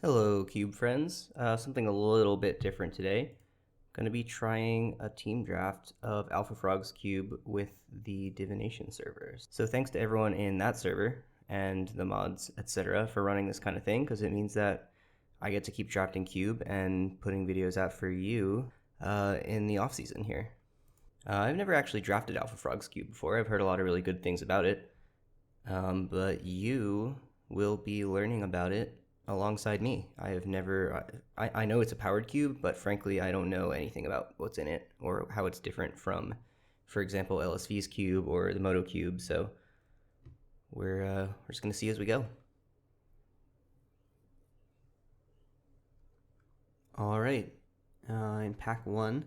Hello, Cube friends. Something a little bit different today. Going to be trying a team draft of AlphaFrog's cube with the divination servers. So thanks to everyone in that server and the mods, etc., for running this kind of thing, because it means that I get to keep drafting cube and putting videos out for you in the off season here. I've never actually drafted AlphaFrog's cube before. I've heard a lot of really good things about it, but you will be learning about it alongside me. I have never, I know it's a powered cube, but frankly, I don't know anything about what's in it or how it's different from, for example, LSV's cube or the Moto cube. So we're just gonna see as we go. All right, in pack one,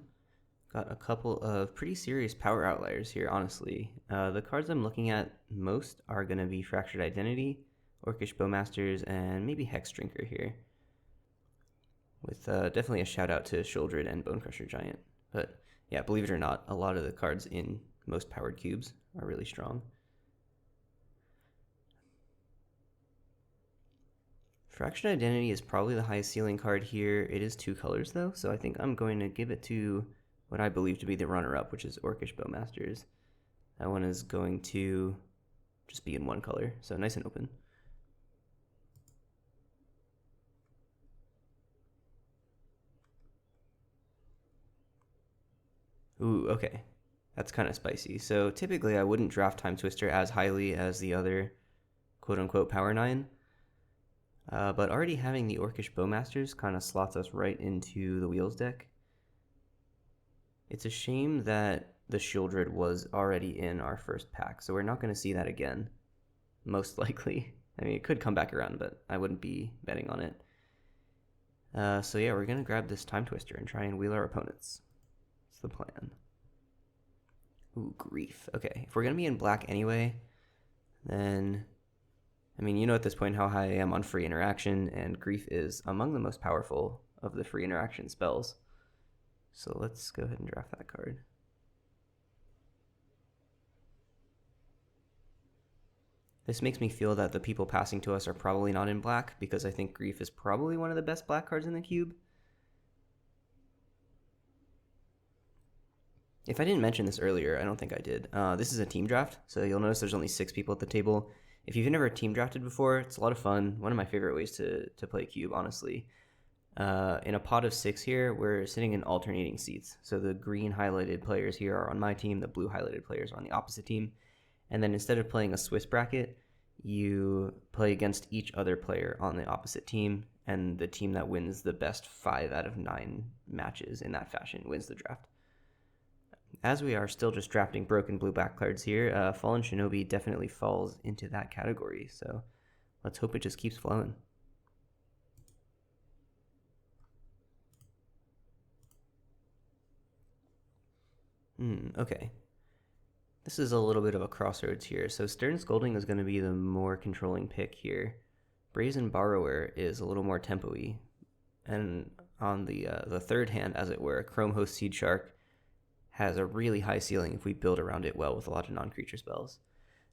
got a couple of pretty serious power outliers here, honestly. The cards I'm looking at most are gonna be Fractured Identity, Orcish Bowmasters, and maybe Hex Drinker here. With definitely a shout out to Shouldred and Bonecrusher Giant. But yeah, believe it or not, a lot of the cards in most powered cubes are really strong. Fractured Identity is probably the highest ceiling card here. It is 2 colors though, so I think I'm going to give it to what I believe to be the runner-up, which is Orcish Bowmasters. That one is going to just be in 1 color, so nice and open. Ooh, okay. That's kind of spicy. So typically I wouldn't draft Timetwister as highly as the other quote-unquote Power 9. But already having the Orcish Bowmasters kind of slots us right into the Wheels deck. It's a shame that the Shieldred was already in our first pack, so we're not going to see that again, most likely. I mean, it could come back around, but I wouldn't be betting on it. So yeah, we're going to grab this Timetwister and try and wheel our opponents. That's the plan. Ooh, Grief. Okay, if we're going to be in black anyway, then, I mean, you know at this point how high I am on free interaction, and Grief is among the most powerful of the free interaction spells. So let's go ahead and draft that card. This makes me feel that the people passing to us are probably not in black, because I think Grief is probably one of the best black cards in the cube. If I didn't mention this earlier, I don't think I did. This is a team draft, so you'll notice there's only 6 people at the table. If you've never team drafted before, it's a lot of fun. One of my favorite ways to play cube, honestly. In a pot of 6 here, we're sitting in alternating seats. So the green highlighted players here are on my team, the blue highlighted players are on the opposite team. And then instead of playing a Swiss bracket, you play against each other player on the opposite team, and the team that wins the best 5 out of 9 matches in that fashion wins the draft. As we are still just drafting broken blue-black cards here, Fallen Shinobi definitely falls into that category, so let's hope it just keeps flowing. Okay. This is a little bit of a crossroads here. So Stern Scolding is going to be the more controlling pick here. Brazen Borrower is a little more tempo-y. And on the third hand, as it were, Chrome Host Seed Shark has a really high ceiling if we build around it well with a lot of non-creature spells.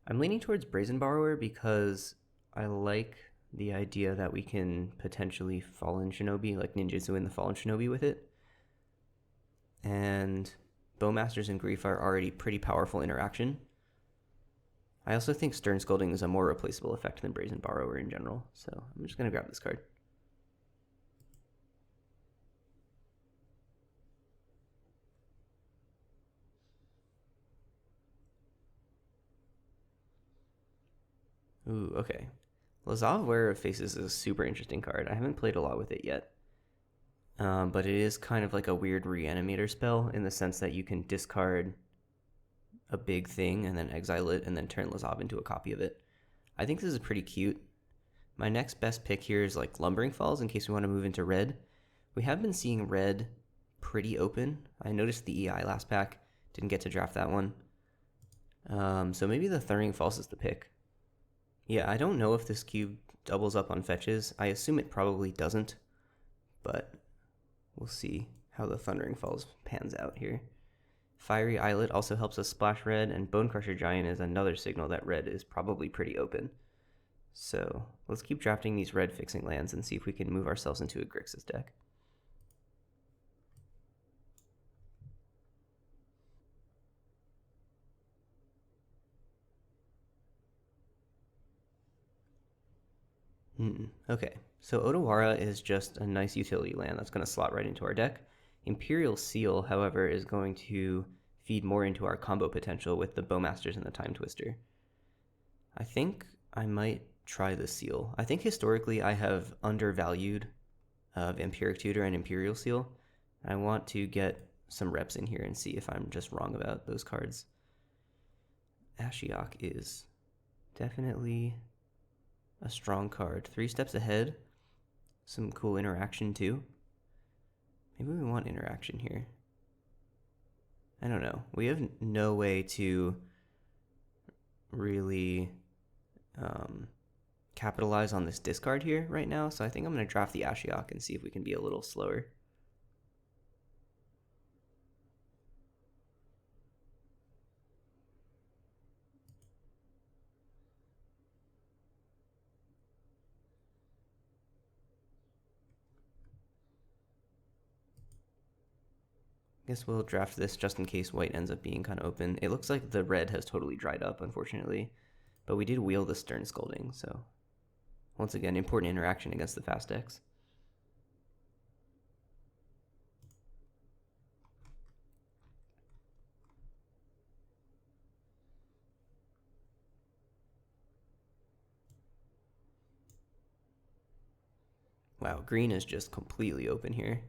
I'm leaning towards Brazen Borrower because I like the idea that we can potentially Fallen Shinobi, like Ninjutsu in the Fallen Shinobi with it. And Bowmasters and Grief are already pretty powerful interaction. I also think Stern Scolding is a more replaceable effect than Brazen Borrower in general, so I'm just going to grab this card. Ooh, okay. Lazav, Wearer of Faces is a super interesting card. I haven't played a lot with it yet. But it is kind of like a weird reanimator spell in the sense that you can discard a big thing and then exile it and then turn Lazav into a copy of it. I think this is pretty cute. My next best pick here is like Lumbering Falls in case we want to move into red. We have been seeing red pretty open. I noticed the EI last pack. Didn't get to draft that one. So maybe the Thundering Falls is the pick. Yeah, I don't know if this cube doubles up on fetches. I assume it probably doesn't, but we'll see how the Thundering Falls pans out here. Fiery Islet also helps us splash red, and Bonecrusher Giant is another signal that red is probably pretty open. So let's keep drafting these red fixing lands and see if we can move ourselves into a Grixis deck. Okay, so Odawara is just a nice utility land that's going to slot right into our deck. Imperial Seal, however, is going to feed more into our combo potential with the Bowmasters and the Timetwister. I think I might try the Seal. I think historically I have undervalued Vampiric Tutor and Imperial Seal. I want to get some reps in here and see if I'm just wrong about those cards. Ashiok is definitely a strong card. 3 steps ahead. Some cool interaction too. Maybe we want interaction here. I don't know. We have no way to really capitalize on this discard here right now, so I think I'm going to draft the Ashiok and see if we can be a little slower. Guess we'll draft this just in case white ends up being kind of open. It looks like the red has totally dried up, unfortunately, but we did wheel the Stern Scolding, so once again, important interaction against the fast decks. Wow, green is just completely open here.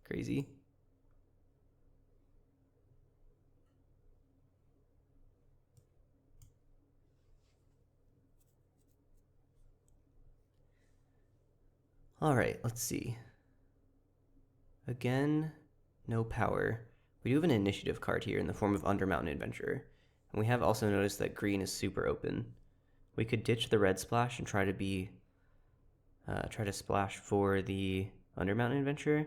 Crazy. All right, let's see. Again, no power. We do have an initiative card here in the form of Undermountain Adventurer. And we have also noticed that green is super open. We could ditch the red splash and try to splash for the Undermountain Adventurer.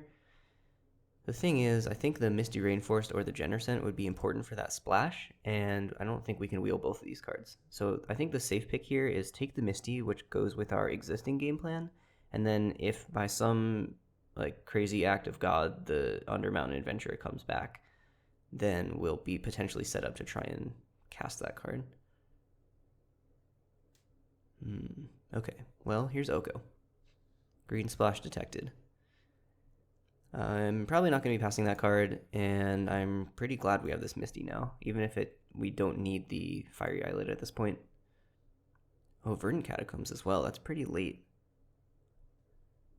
The thing is, I think the Misty Rainforest or the Genercent would be important for that splash, and I don't think we can wheel both of these cards. So I think the safe pick here is take the Misty, which goes with our existing game plan, and then if by some like crazy act of God the Undermountain Adventurer comes back, then we'll be potentially set up to try and cast that card. Okay, well, here's Oko. Green splash detected. I'm probably not going to be passing that card, and I'm pretty glad we have this Misty now, even if we don't need the Fiery Eyelid at this point. Oh, Verdant Catacombs as well. That's pretty late.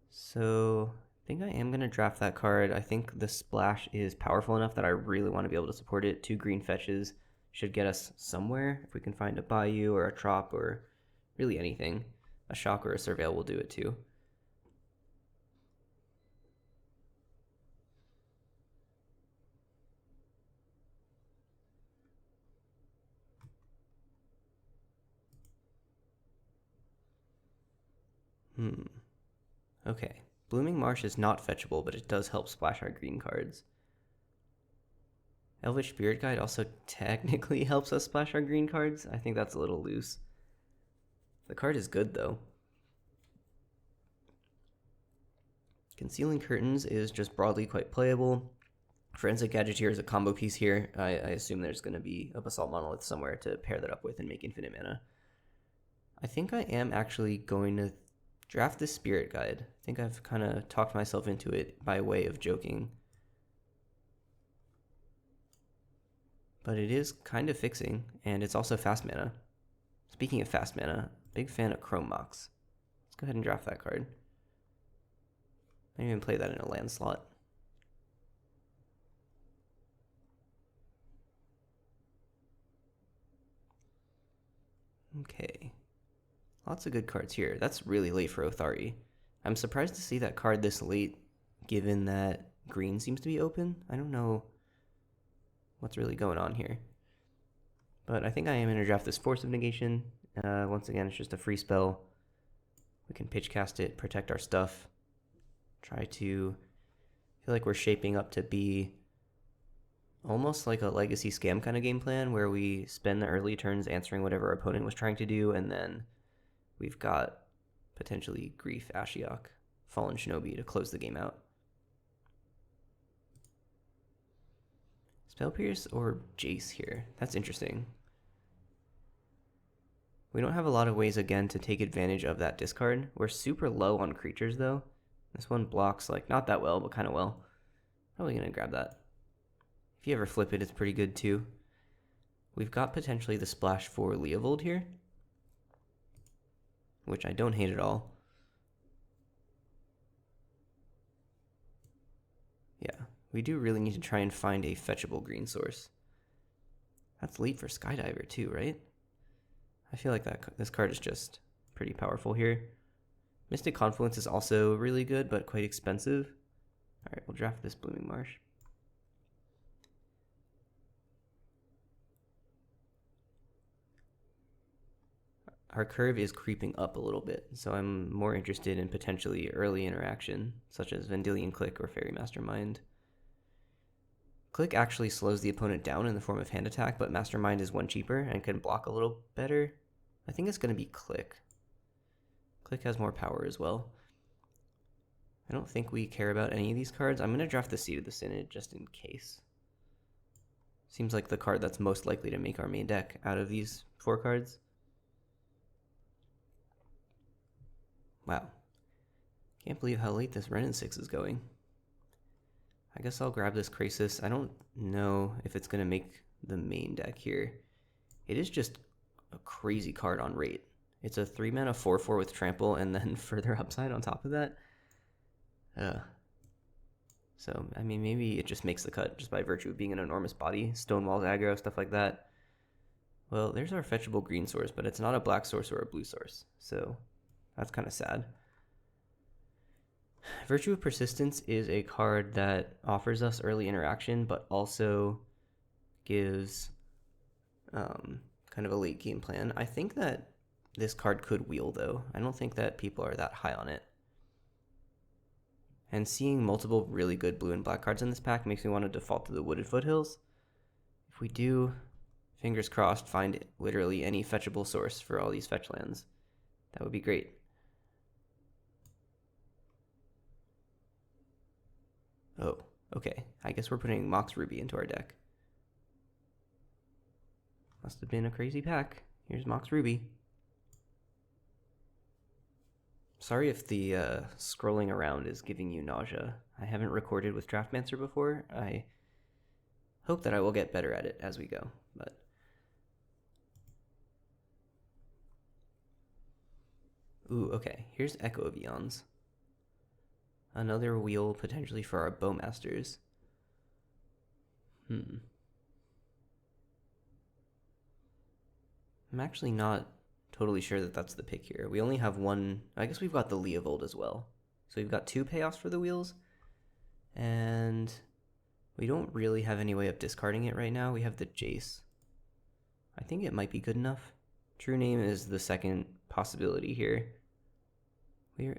So I think I am going to draft that card. I think the splash is powerful enough that I really want to be able to support it. 2 green fetches should get us somewhere. If we can find a Bayou or a Trop or really anything. A Shock or a Surveil will do it too. Okay. Blooming Marsh is not fetchable, but it does help splash our green cards. Elvish Spirit Guide also technically helps us splash our green cards. I think that's a little loose. The card is good, though. Concealing Curtains is just broadly quite playable. Forensic Gadgeteer is a combo piece here. I assume there's going to be a Basalt Monolith somewhere to pair that up with and make infinite mana. I think I am actually going to draft this Spirit Guide. I think I've kind of talked myself into it by way of joking. But it is kind of fixing, and it's also fast mana. Speaking of fast mana, big fan of Chrome Mox. Let's go ahead and draft that card. Maybe even play that in a land slot. Okay. Lots of good cards here. That's really late for Othari. I'm surprised to see that card this late, given that green seems to be open. I don't know what's really going on here. But I think I am going to draft this Force of Negation. Once again, it's just a free spell. We can pitch cast it, protect our stuff. Try to feel like we're shaping up to be almost like a legacy scam kind of game plan where we spend the early turns answering whatever our opponent was trying to do, and then we've got potentially Grief, Ashiok, Fallen Shinobi to close the game out. Spell Pierce or Jace here. That's interesting. We don't have a lot of ways, again, to take advantage of that discard. We're super low on creatures, though. This one blocks, like, not that well, but kind of well. Probably going to grab that. If you ever flip it, it's pretty good, too. We've got potentially the splash for Leovold here, which I don't hate at all. Yeah, we do really need to try and find a fetchable green source. That's late for Skydiver, too, right? I feel like this card is just pretty powerful here. Mystic Confluence is also really good, but quite expensive. All right, we'll draft this Blooming Marsh. Our curve is creeping up a little bit, so I'm more interested in potentially early interaction, such as Vendilion Click or Fairy Mastermind. Click actually slows the opponent down in the form of hand attack, but Mastermind is one cheaper and can block a little better. I think it's going to be Click. Click has more power as well. I don't think we care about any of these cards. I'm going to draft the Seed of the Synod just in case. Seems like the card that's most likely to make our main deck out of these 4 cards. Wow. Can't believe how late this Renin 6 is going. I guess I'll grab this Krasis. I don't know if it's going to make the main deck here. It is just a crazy card on rate. It's a 3-mana 4/4 with trample and then further upside on top of that. So, I mean, maybe it just makes the cut just by virtue of being an enormous body. Stonewalls aggro, stuff like that. Well, there's our fetchable green source, but it's not a black source or a blue source. So that's kind of sad. Virtue of Persistence is a card that offers us early interaction, but also gives kind of a late game plan. I think that this card could wheel, though. I don't think that people are that high on it. And seeing multiple really good blue and black cards in this pack makes me want to default to the Wooded Foothills. If we do, fingers crossed, find literally any fetchable source for all these fetch lands, that would be great. Oh, okay. I guess we're putting Mox Ruby into our deck. Must have been a crazy pack. Here's Mox Ruby. Sorry if the scrolling around is giving you nausea. I haven't recorded with Draftmancer before. I hope that I will get better at it as we go, but ooh, okay. Here's Echo of Eons. Another wheel potentially for our Bowmasters. I'm actually not totally sure that that's the pick here. We only have one. I guess we've got the Leovold as well. So we've got 2 payoffs for the wheels. And we don't really have any way of discarding it right now. We have the Jace. I think it might be good enough. True Name is the second possibility here.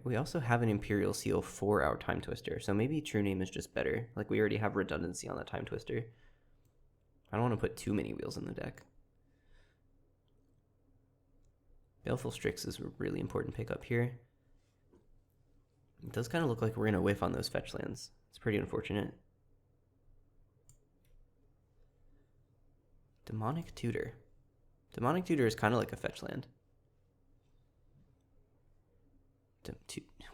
We also have an Imperial Seal for our Timetwister, so maybe True Name is just better. Like, we already have redundancy on the Timetwister. I don't want to put too many wheels in the deck. Baleful Strix is a really important pickup here. It does kind of look like we're going to whiff on those fetch lands. It's pretty unfortunate. Demonic Tutor. Demonic Tutor is kind of like a fetch land.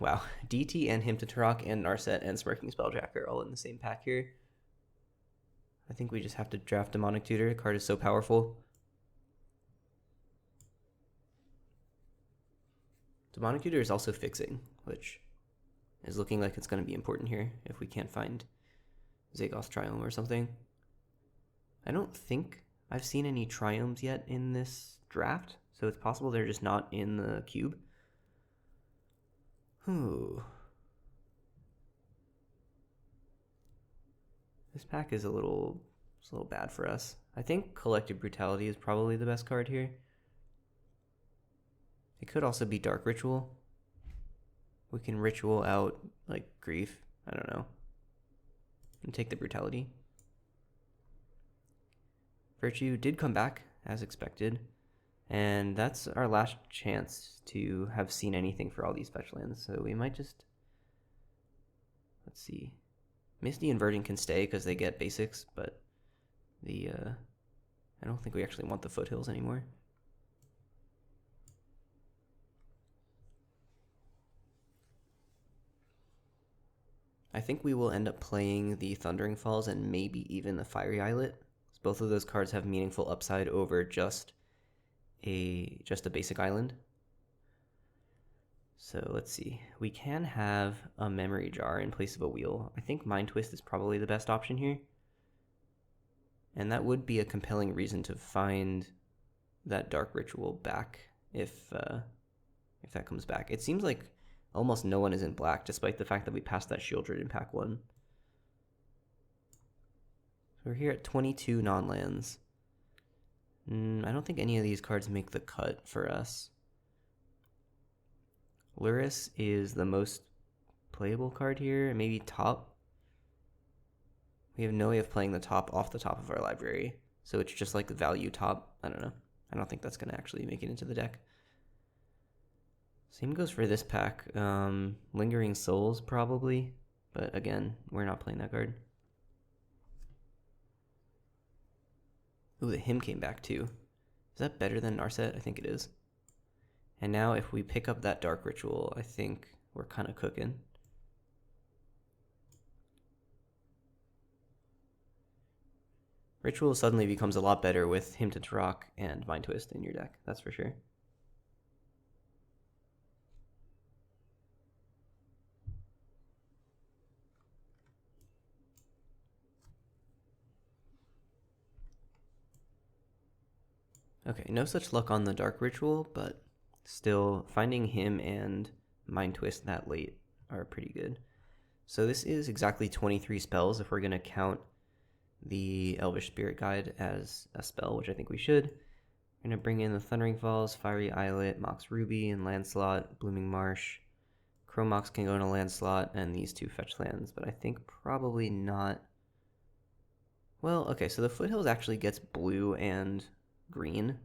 Wow, DT and Himtatarok and Narset and Smirking Spelljacker all in the same pack here. I think we just have to draft Demonic Tutor. The card is so powerful. Demonic Tutor is also fixing, which is looking like it's going to be important here if we can't find Zagoth Triome or something. I don't think I've seen any Triomes yet in this draft, so it's possible they're just not in the cube. Ooh. This pack is a little bad for us. I think Collective Brutality is probably the best card here. It could also be Dark Ritual. We can ritual out, like, Grief. I don't know. And take the Brutality. Virtue did come back, as expected. And that's our last chance to have seen anything for all these fetch lands. So we might just... Let's see. Misty and Verdant can stay because they get basics, but the... I don't think we actually want the foothills anymore. I think we will end up playing the Thundering Falls and maybe even the Fiery Islet. Both of those cards have meaningful upside over just a basic island. So let's see. We can have a memory jar in place of a wheel. I think Mind Twist is probably the best option here. And that would be a compelling reason to find that Dark Ritual back if that comes back. It seems like almost no one is in black, despite the fact that we passed that Shieldred in pack 1. So we're here at 22 non-lands. I don't think any of these cards make the cut for us. Luris is the most playable card here, maybe top. We have no way of playing the top off the top of our library, so it's just like the value top. I don't know. I don't think that's going to actually make it into the deck. Same goes for this pack. Lingering Souls, probably. But again, we're not playing that card. Ooh, the Hymn came back too. Is that better than Narset? I think it is. And now if we pick up that Dark Ritual, I think we're kind of cooking. Ritual suddenly becomes a lot better with Hymn to Rock and Mind Twist in your deck, that's for sure. Okay, no such luck on the Dark Ritual, but still finding him and Mind Twist that late are pretty good. So this is exactly 23 spells if we're going to count the Elvish Spirit Guide as a spell, which I think we should. We're going to bring in the Thundering Falls, Fiery Islet, Mox Ruby, and Landslot, Blooming Marsh. Chromox can go in a land slot, and these two fetch lands, but I think probably not. Well, okay, so the Foothills actually gets blue and green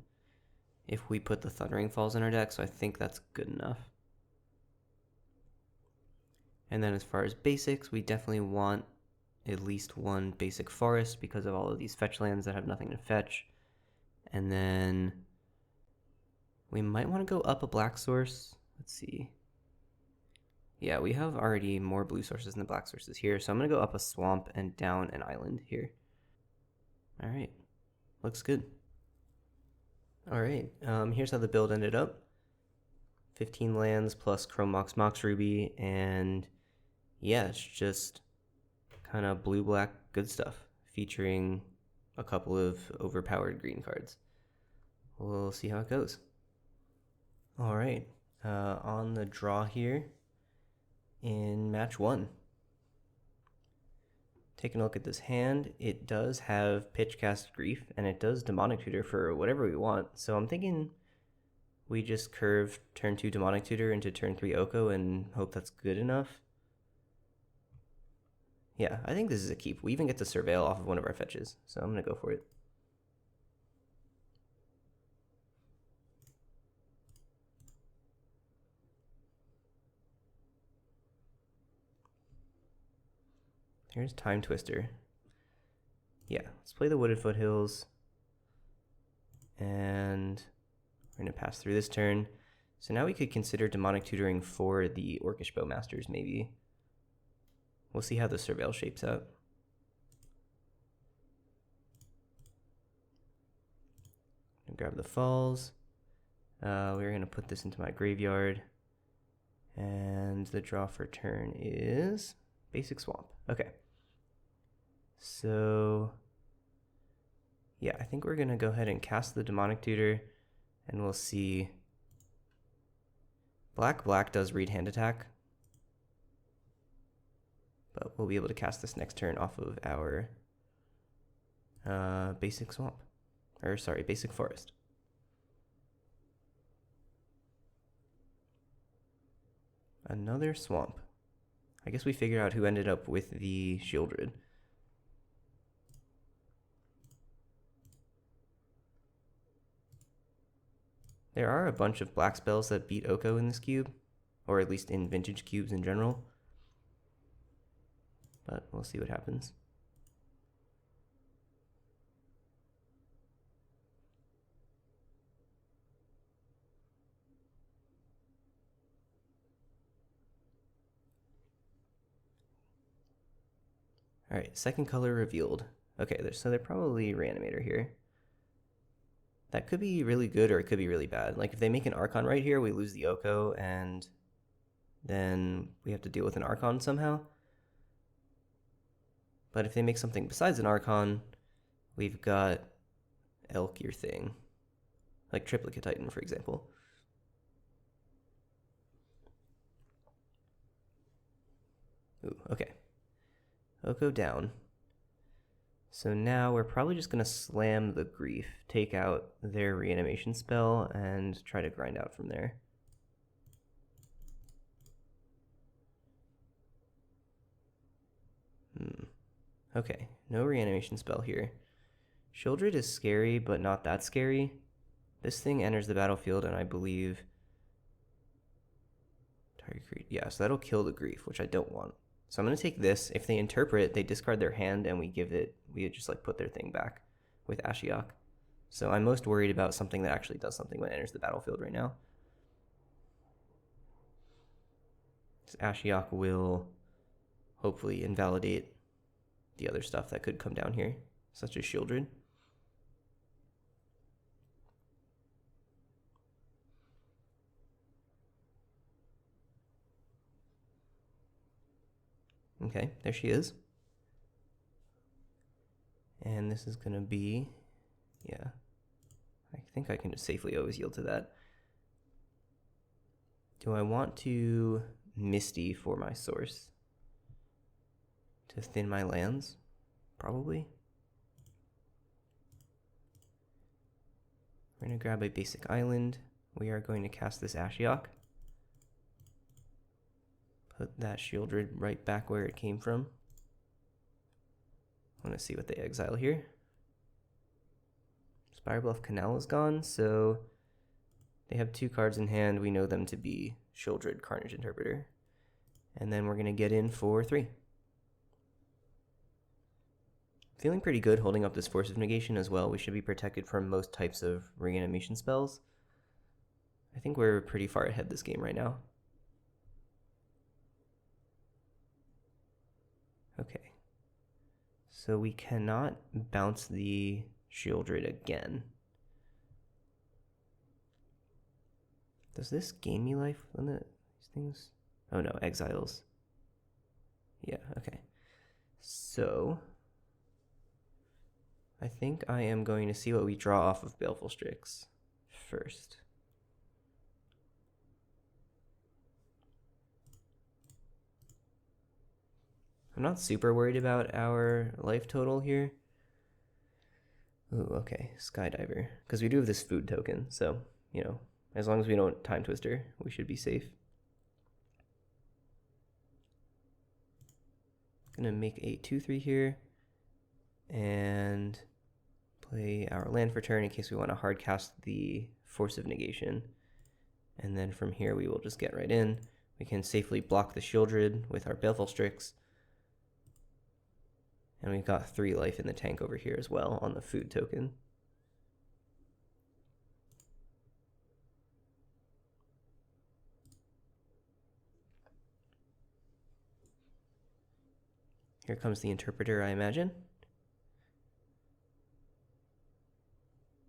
if we put the Thundering Falls in our deck, so I think that's good enough. And then as far as basics, we definitely want at least one basic forest because of all of these fetch lands that have nothing to fetch. And then we might want to go up a black source. Let's see. Yeah, we have already more blue sources than black sources here, so I'm going to go up a swamp and down an island here. All right, looks good. All right, here's how the build ended up. 15 lands plus Chromox, Mox Ruby, and yeah, it's just kind of blue-black good stuff, featuring a couple of overpowered green cards. We'll see how it goes. All right, on the draw here in match 1. Taking a look at this hand, it does have Pitchcast Grief, and it does Demonic Tutor for whatever we want. So I'm thinking we just curve turn 2 Demonic Tutor into turn 3 Oko and hope that's good enough. Yeah, I think this is a keep. We even get to Surveil off of one of our fetches, so I'm going to go for it. Here's Timetwister. Yeah, let's play the Wooded Foothills. And we're going to pass through this turn. So now we could consider Demonic Tutoring for the Orcish Bowmasters, maybe. We'll see how the Surveil shapes out. Grab the Falls. We're going to put this into my graveyard. And the draw for turn is Basic Swamp. Okay. So, yeah, I think we're going to go ahead and cast the Demonic Tutor, and we'll see. Black does read Hand Attack, but we'll be able to cast this next turn off of our Basic Swamp. Or, sorry, Basic Forest. Another Swamp. I guess we figured out who ended up with the Shieldred. There are a bunch of black spells that beat Oko in this cube, or at least in vintage cubes in general. But we'll see what happens. All right, second color revealed. Okay, so they're probably Reanimator here. That could be really good or it could be really bad. Like if they make an Archon right here, we lose the Oko and then we have to deal with an Archon somehow. But if they make something besides an Archon, we've got Elk your thing. Like Triplicate Titan, for example. Ooh, okay. Oko down. So now we're probably just going to slam the Grief, take out their reanimation spell, and try to grind out from there. Okay, no reanimation spell here. Shieldred is scary, but not that scary. This thing enters the battlefield, and I believe... Yeah, so that'll kill the Grief, which I don't want. So I'm going to take this. If they interpret, they discard their hand, and we just like put their thing back with Ashiok. So I'm most worried about something that actually does something when it enters the battlefield right now. This Ashiok will hopefully invalidate the other stuff that could come down here, such as Shieldred. Okay, there she is. And this is going to be, yeah, I think I can just safely always yield to that. Do I want to Misty for my source? To thin my lands? Probably. We're going to grab a basic island. We are going to cast this Ashiok. Put that Shieldred right back where it came from. I want to see what they exile here. Spirebluff Canal is gone, so they have 2 cards in hand. We know them to be Shieldred, Carnage Interpreter. And then we're going to get in for 3. Feeling pretty good holding up this Force of Negation as well. We should be protected from most types of reanimation spells. I think we're pretty far ahead this game right now. Okay. So we cannot bounce the Shieldred again. Does this gain me life on these things? Oh no, exiles. Yeah, okay. So I think I am going to see what we draw off of Baleful Strix first. I'm not super worried about our life total here. Ooh, okay, Skydiver. Because we do have this food token, so, you know, as long as we don't Timetwister, we should be safe. Gonna make a 2/3 here, and play our land for turn in case we want to hard cast the Force of Negation. And then from here we will just get right in. We can safely block the Shieldred with our Baleful Strix. And we've got 3 life in the tank over here as well on the food token. Here comes the Interpreter, I imagine.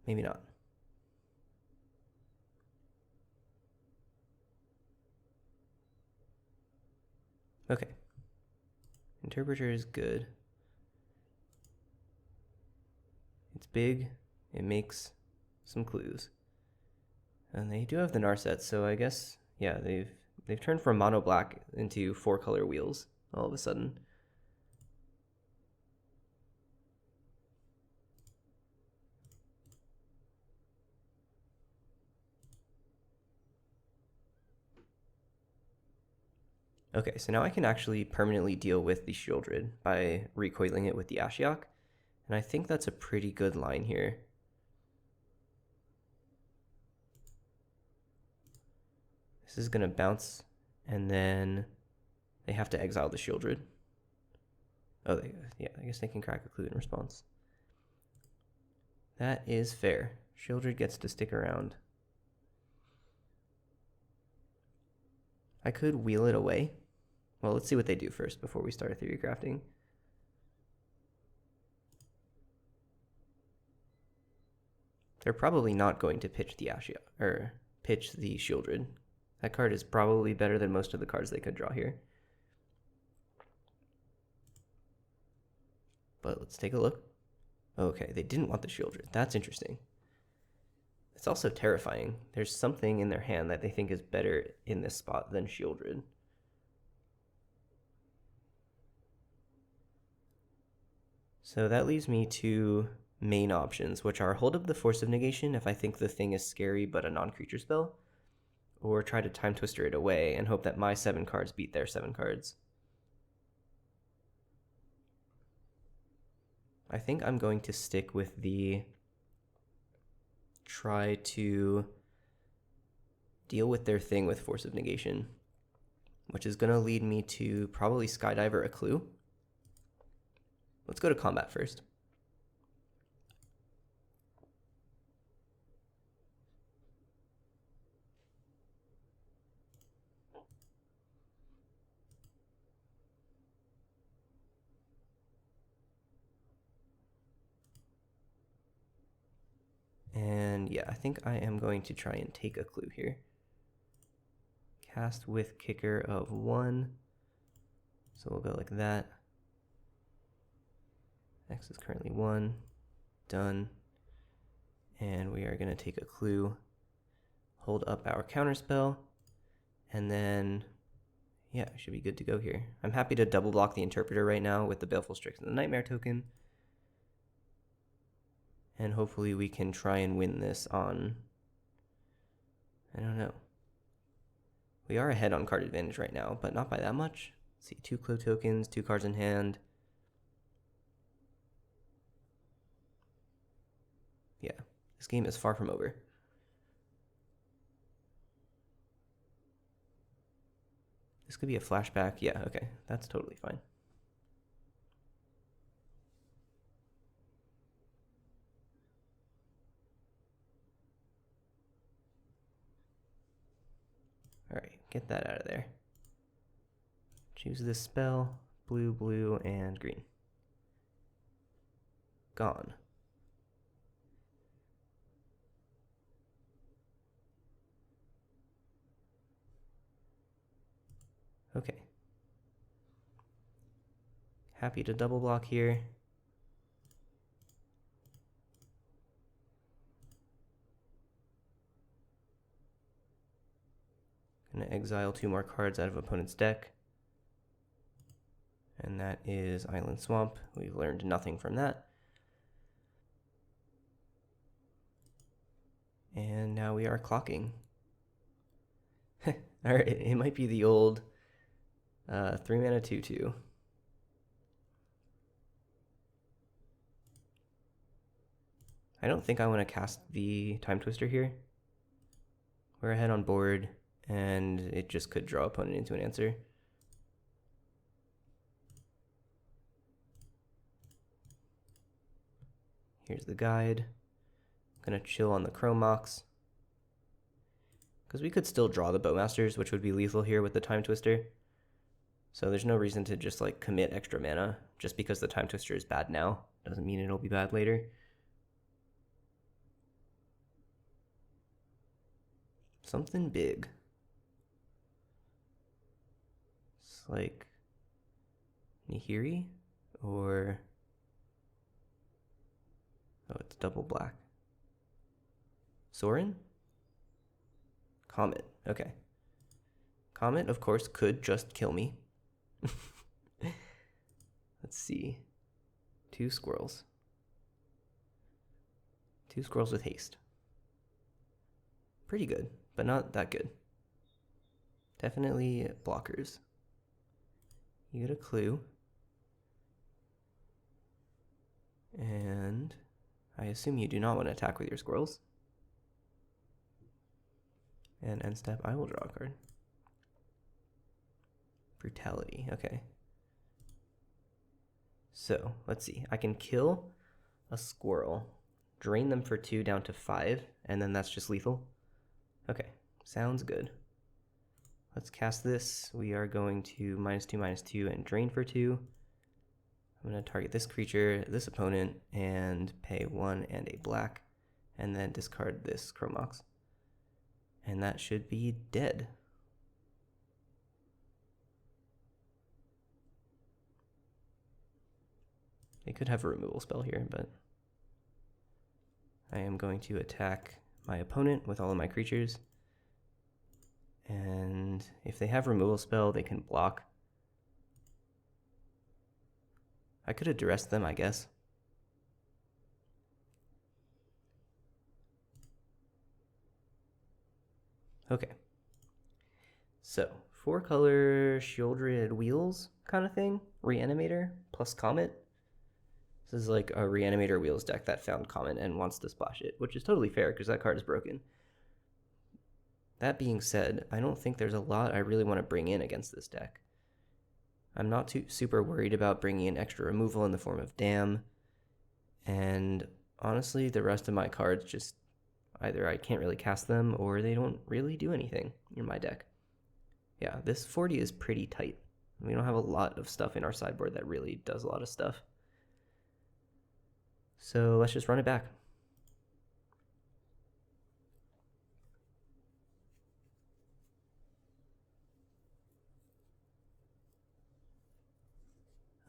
Maybe not. Okay. Interpreter is good. It's big, it makes some clues. And they do have the Narset, so I guess, yeah, they've turned from mono black into 4-color wheels all of a sudden. Okay, so now I can actually permanently deal with the Shieldred by recoiling it with the Ashiok. And I think that's a pretty good line here. This is going to bounce, and then they have to exile the Shieldred. Oh, yeah, I guess they can crack a clue in response. That is fair. Shieldred gets to stick around. I could wheel it away. Well, let's see what they do first before we start theory crafting. They're probably not going to pitch the pitch the Shieldred. That card is probably better than most of the cards they could draw here. But let's take a look. Okay, they didn't want the Shieldred. That's interesting. It's also terrifying. There's something in their hand that they think is better in this spot than Shieldred. So that leaves me to main options, which are hold up the Force of Negation if I think the thing is scary but a non-creature spell, or try to Timetwister it away and hope that my 7 cards beat their 7 cards. I think I'm going to stick with the try to deal with their thing with Force of Negation, which is going to lead me to probably Skydiver a clue. Let's go to combat first. And yeah, I think I am going to try and take a clue here. Cast with kicker of 1. So we'll go like that. X is currently 1. Done. And we are going to take a clue. Hold up our counterspell. And then, yeah, should be good to go here. I'm happy to double block the Interpreter right now with the Baleful Strix and the Nightmare token. And hopefully we can try and win this on, I don't know. We are ahead on card advantage right now, but not by that much. Let's see, 2 Clue tokens, 2 cards in hand. Yeah, this game is far from over. This could be a flashback. Yeah, okay, that's totally fine. All right, get that out of there. Choose this spell, blue, blue, and green. Gone. Okay. Happy to double block here. Gonna exile 2 more cards out of opponent's deck. And that is Island Swamp. We've learned nothing from that. And now we are clocking. Alright, it might be the old 3 mana 2/2. I don't think I want to cast the Timetwister here. We're ahead on board, and it just could draw opponent into an answer. Here's the guide. I'm gonna chill on the Chrome Mox, because we could still draw the Bowmasters, which would be lethal here with the Timetwister. So there's no reason to just like commit extra mana just because the Timetwister is bad now. Doesn't mean it'll be bad later. Something big. It's like Nihiri, or oh, it's double black. Sorin? Comet. Okay. Comet, of course, could just kill me. Let's see. 2 squirrels. 2 squirrels with haste. Pretty good, but not that good. Definitely blockers. You get a clue. And I assume you do not want to attack with your squirrels. And end step, I will draw a card. Brutality, okay. So, let's see. I can kill a squirrel, drain them for 2 down to 5, and then that's just lethal. Okay, sounds good. Let's cast this. We are going to -2/-2 and drain for 2. I'm going to target this creature, this opponent, and pay 1 and a black, and then discard this Chromox. And that should be dead. They could have a removal spell here, but I am going to attack my opponent with all of my creatures. And if they have removal spell, they can block. I could have duressed them, I guess. Okay. So, 4-color Shieldred Wheels kind of thing. Reanimator plus Comet. This is like a Reanimator Wheels deck that found Comet and wants to splash it, which is totally fair because that card is broken. That being said, I don't think there's a lot I really want to bring in against this deck. I'm not too super worried about bringing in extra removal in the form of Dam, and honestly, the rest of my cards just either I can't really cast them or they don't really do anything in my deck. Yeah, this 40 is pretty tight. We don't have a lot of stuff in our sideboard that really does a lot of stuff. So let's just run it back.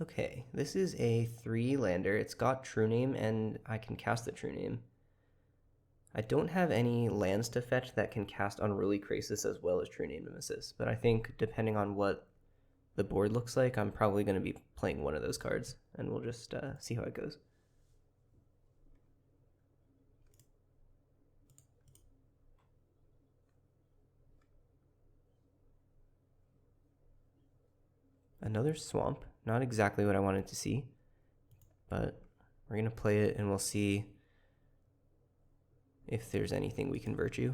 Okay, this is a 3-lander. It's got True Name, and I can cast the True Name. I don't have any lands to fetch that can cast Unruly Krasis as well as True Name Nemesis, but I think depending on what the board looks like, I'm probably going to be playing one of those cards, and we'll just see how it goes. Another Swamp. Not exactly what I wanted to see, but we're going to play it and we'll see if there's anything we can Virtue.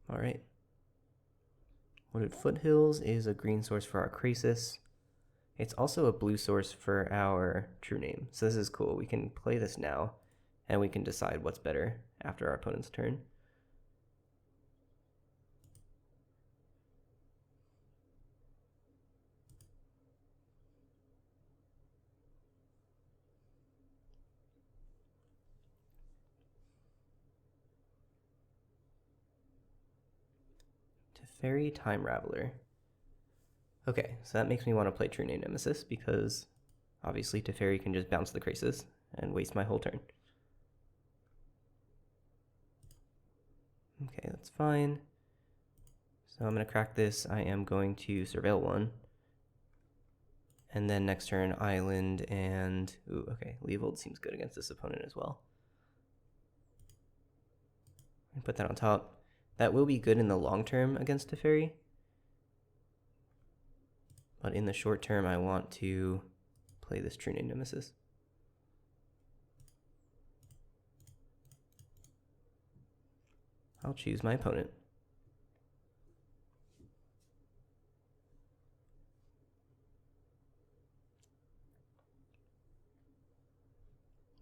All right. Wooded Foothills is a green source for our Krasis. It's also a blue source for our True Name. So this is cool. We can play this now, and we can decide what's better after our opponent's turn. Teferi Time Raveler. Okay, so that makes me want to play True Name Nemesis because obviously Teferi can just bounce the Krasis and waste my whole turn. Okay, that's fine. So I'm going to crack this. I am going to Surveil 1. And then next turn, Island and... Ooh, okay, Leovold seems good against this opponent as well. And put that on top. That will be good in the long term against Teferi. But in the short term, I want to play this True Name Nemesis. I'll choose my opponent.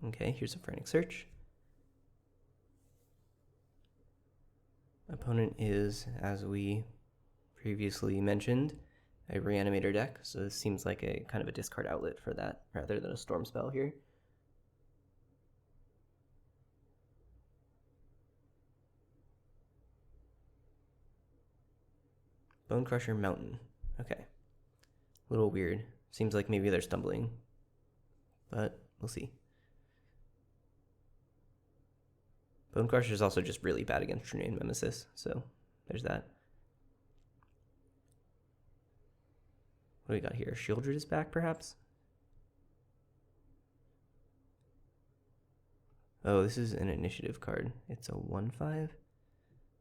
Okay, here's a Frantic Search. Opponent is, as we previously mentioned, a Reanimator deck, so this seems like a kind of a discard outlet for that rather than a Storm spell here. Bonecrusher Mountain. Okay. A little weird. Seems like maybe they're stumbling, but we'll see. Bonecrusher is also just really bad against True Name Nemesis, so there's that. What do we got here? Shieldred is back, perhaps? Oh, this is an initiative card. It's a 1/5?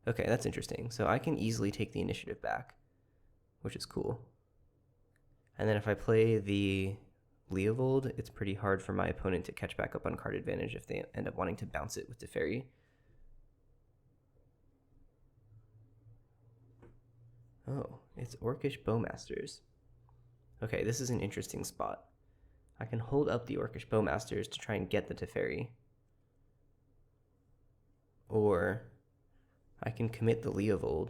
Okay, that's interesting. So I can easily take the initiative back, which is cool. And then if I play the Leovold, it's pretty hard for my opponent to catch back up on card advantage if they end up wanting to bounce it with Teferi. Oh, it's Orcish Bowmasters. Okay, this is an interesting spot. I can hold up the Orcish Bowmasters to try and get the Teferi. Or I can commit the Leovold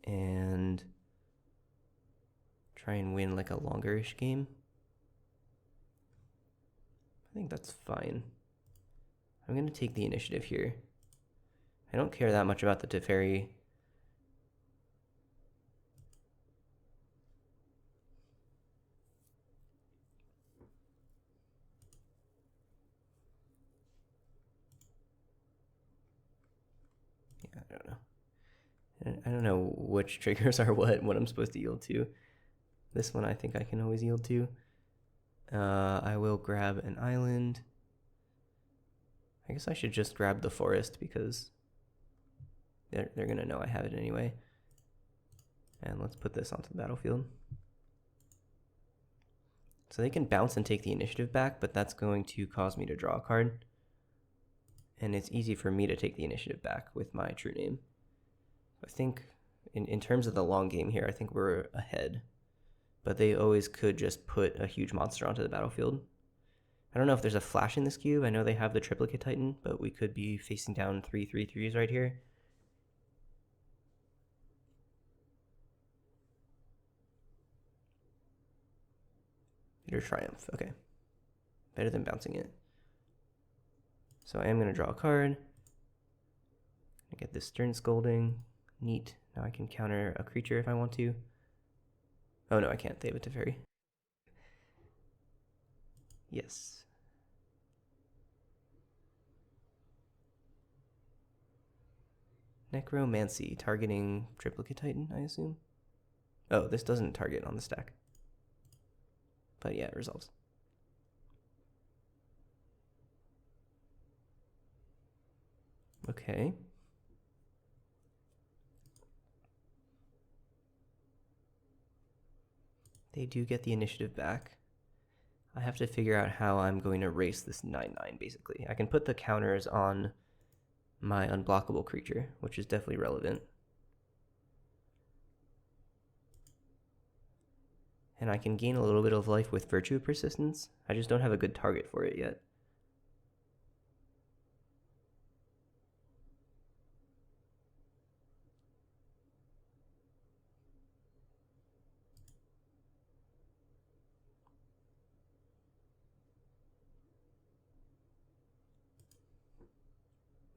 and try and win like a longer-ish game. I think that's fine. I'm going to take the initiative here. I don't care that much about the Teferi. Yeah, I don't know. I don't know which triggers are what I'm supposed to yield to. This one I think I can always yield to. I will grab an island. I guess I should just grab the forest because they're going to know I have it anyway. And let's put this onto the battlefield. So they can bounce and take the initiative back, but that's going to cause me to draw a card. And it's easy for me to take the initiative back with my true name. I think in terms of the long game here, I think we're ahead. But they always could just put a huge monster onto the battlefield. I don't know if there's a flash in this cube. I know they have the triplicate titan, but we could be facing down 3/3/3s right here. Bitter Triumph, okay. Better than bouncing it. So I am going to draw a card. I get this Stern Scolding. Neat. Now I can counter a creature if I want to. Oh no, I can't. They have a Teferi. Yes. Necromancy, targeting Triplicate Titan, I assume? Oh, this doesn't target on the stack. But yeah, it resolves. Okay. They do get the initiative back. I have to figure out how I'm going to race this 9/9, basically. I can put the counters on my unblockable creature, which is definitely relevant. And I can gain a little bit of life with Virtue of Persistence. I just don't have a good target for it yet.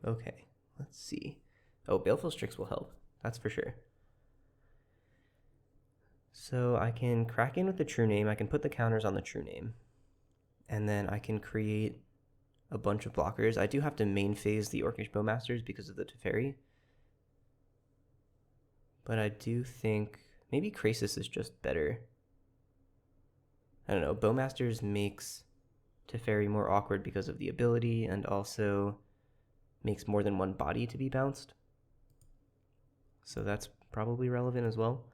Okay, let's see. Oh, Baleful Strix will help. That's for sure. So I can crack in with the true name. I can put the counters on the true name. And then I can create a bunch of blockers. I do have to main phase the Orcish Bowmasters because of the Teferi. But I do think maybe Krasis is just better. I don't know. Bowmasters makes Teferi more awkward because of the ability and also makes more than one body to be bounced. So that's probably relevant as well.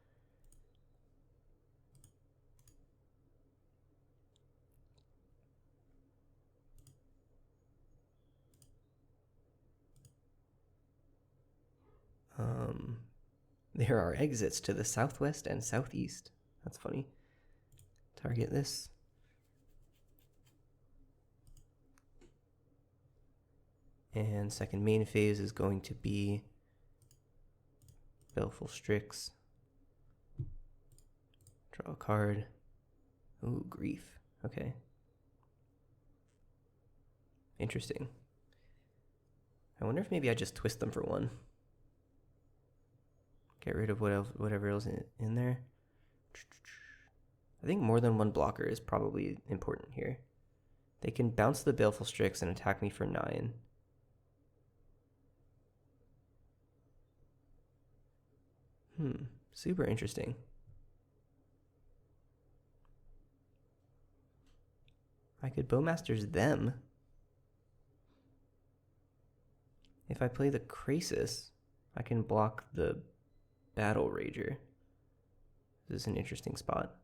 There are exits to the southwest and southeast. That's funny. Target this. And second main phase is going to be Baleful Strix. Draw a card. Ooh, Grief. Okay. Interesting. I wonder if maybe I just twist them for one. Get rid of whatever else in there. I think more than one blocker is probably important here. They can bounce the Baleful Strix and attack me for 9. Super interesting. I could Bowmasters them. If I play the Krasis, I can block the Battle Rager. This is an interesting spot.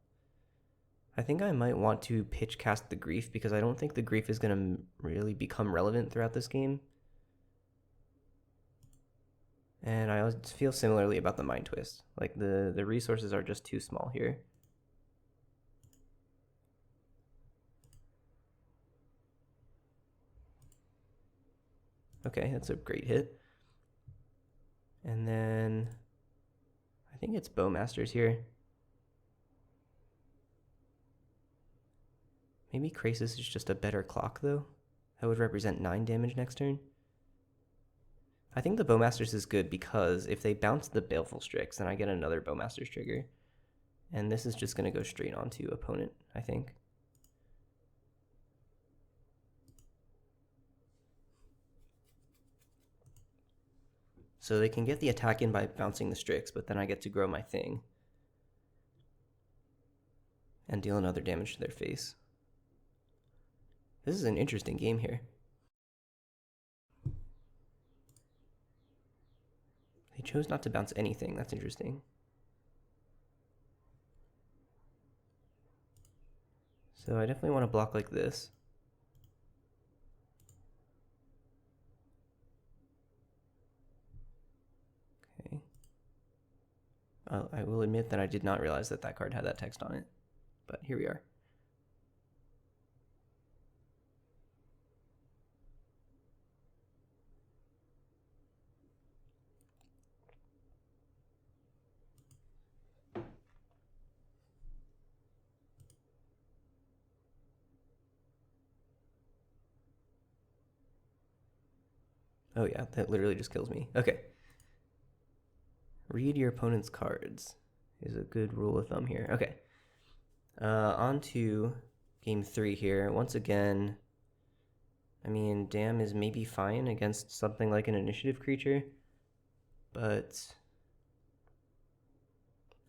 I think I might want to pitch cast the Grief because I don't think the Grief is going to really become relevant throughout this game. And I feel similarly about the Mind Twist. Like the resources are just too small here. Okay, that's a great hit. And then I think it's Bowmasters here. Maybe Krasis is just a better clock though. That would represent 9 damage next turn. I think the Bowmasters is good because if they bounce the Baleful Strix, then I get another Bowmasters trigger. And this is just going to go straight onto opponent, I think. So they can get the attack in by bouncing the Strix, but then I get to grow my thing. And deal another damage to their face. This is an interesting game here. They chose not to bounce anything. That's interesting. So I definitely want to block like this. Okay. I will admit that I did not realize that that card had that text on it. But here we are. Oh yeah, that literally just kills me. Okay. Read your opponent's cards is a good rule of thumb here. Okay. On to game 3 here. Once again, I mean, Dam is maybe fine against something like an initiative creature, but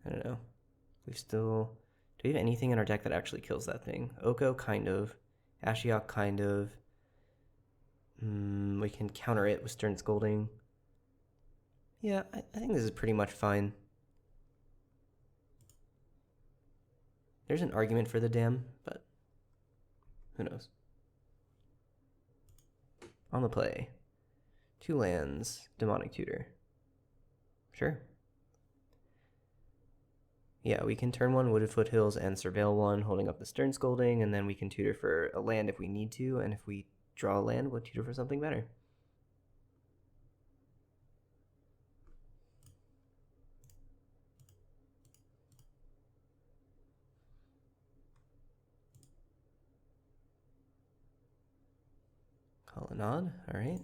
I don't know. Do we have anything in our deck that actually kills that thing? Oko, kind of. Ashiok, kind of. We can counter it with Stern Scolding. Yeah, I think this is pretty much fine. There's an argument for the Dam, but who knows? On the play. 2 lands, Demonic Tutor. Sure. Yeah, we can turn 1 Wooded Foothills and Surveil 1, holding up the Stern Scolding, and then we can tutor for a land if we need to, and if we draw a land, we'll tutor for something better. Colonnade, alright.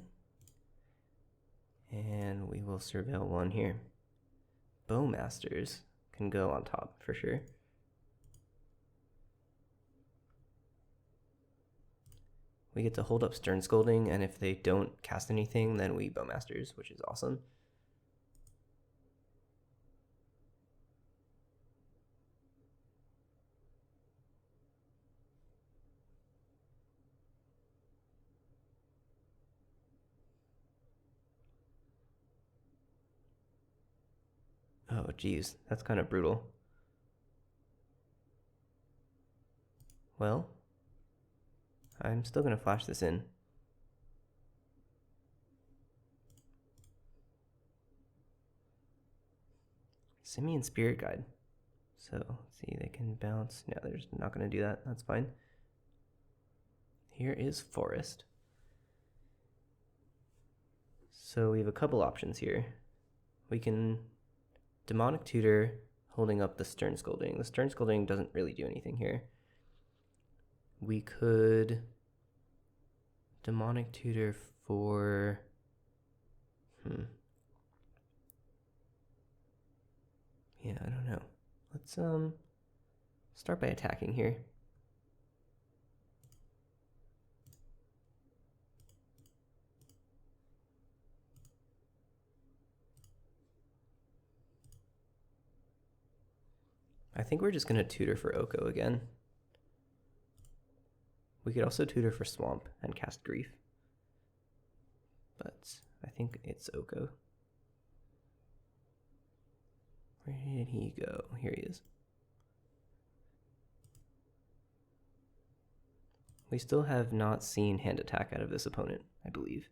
And we will Surveil 1 here. Bowmasters can go on top for sure. We get to hold up Stern Scolding, and if they don't cast anything, then we Bowmasters, which is awesome. Oh, geez, that's kind of brutal. Well, I'm still going to flash this in. Simian Spirit Guide. So, let's see, they can bounce. No, they're just not going to do that. That's fine. Here is Forest. So we have a couple options here. We can Demonic Tutor, holding up the Stern Scolding. The Stern Scolding doesn't really do anything here. We could Demonic Tutor for... Yeah, I don't know. Let's start by attacking here. I think we're just going to tutor for Oko again. We could also tutor for Swamp and cast Grief. But I think it's Oko. Where did he go? Here he is. We still have not seen hand attack out of this opponent, I believe.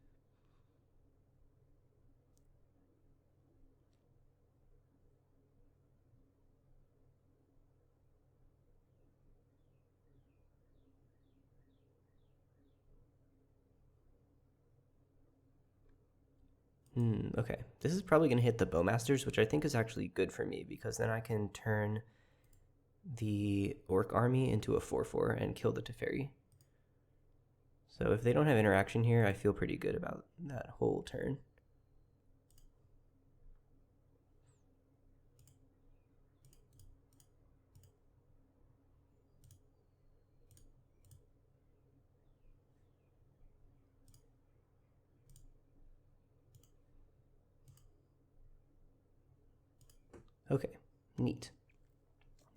Okay. This is probably going to hit the Bowmasters, which I think is actually good for me, because then I can turn the Orc army into a 4/4 and kill the Teferi. So if they don't have interaction here, I feel pretty good about that whole turn. Okay, neat.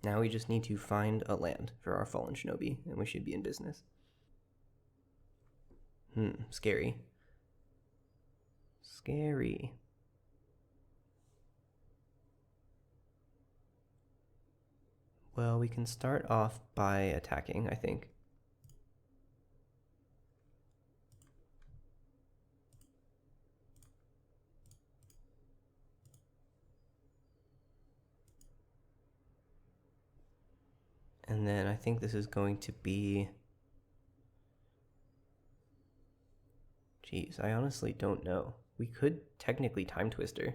Now we just need to find a land for our Fallen Shinobi, and we should be in business. Scary. Scary. Well, we can start off by attacking, I think. And then I think this is going to be... Jeez, I honestly don't know. We could technically Timetwister.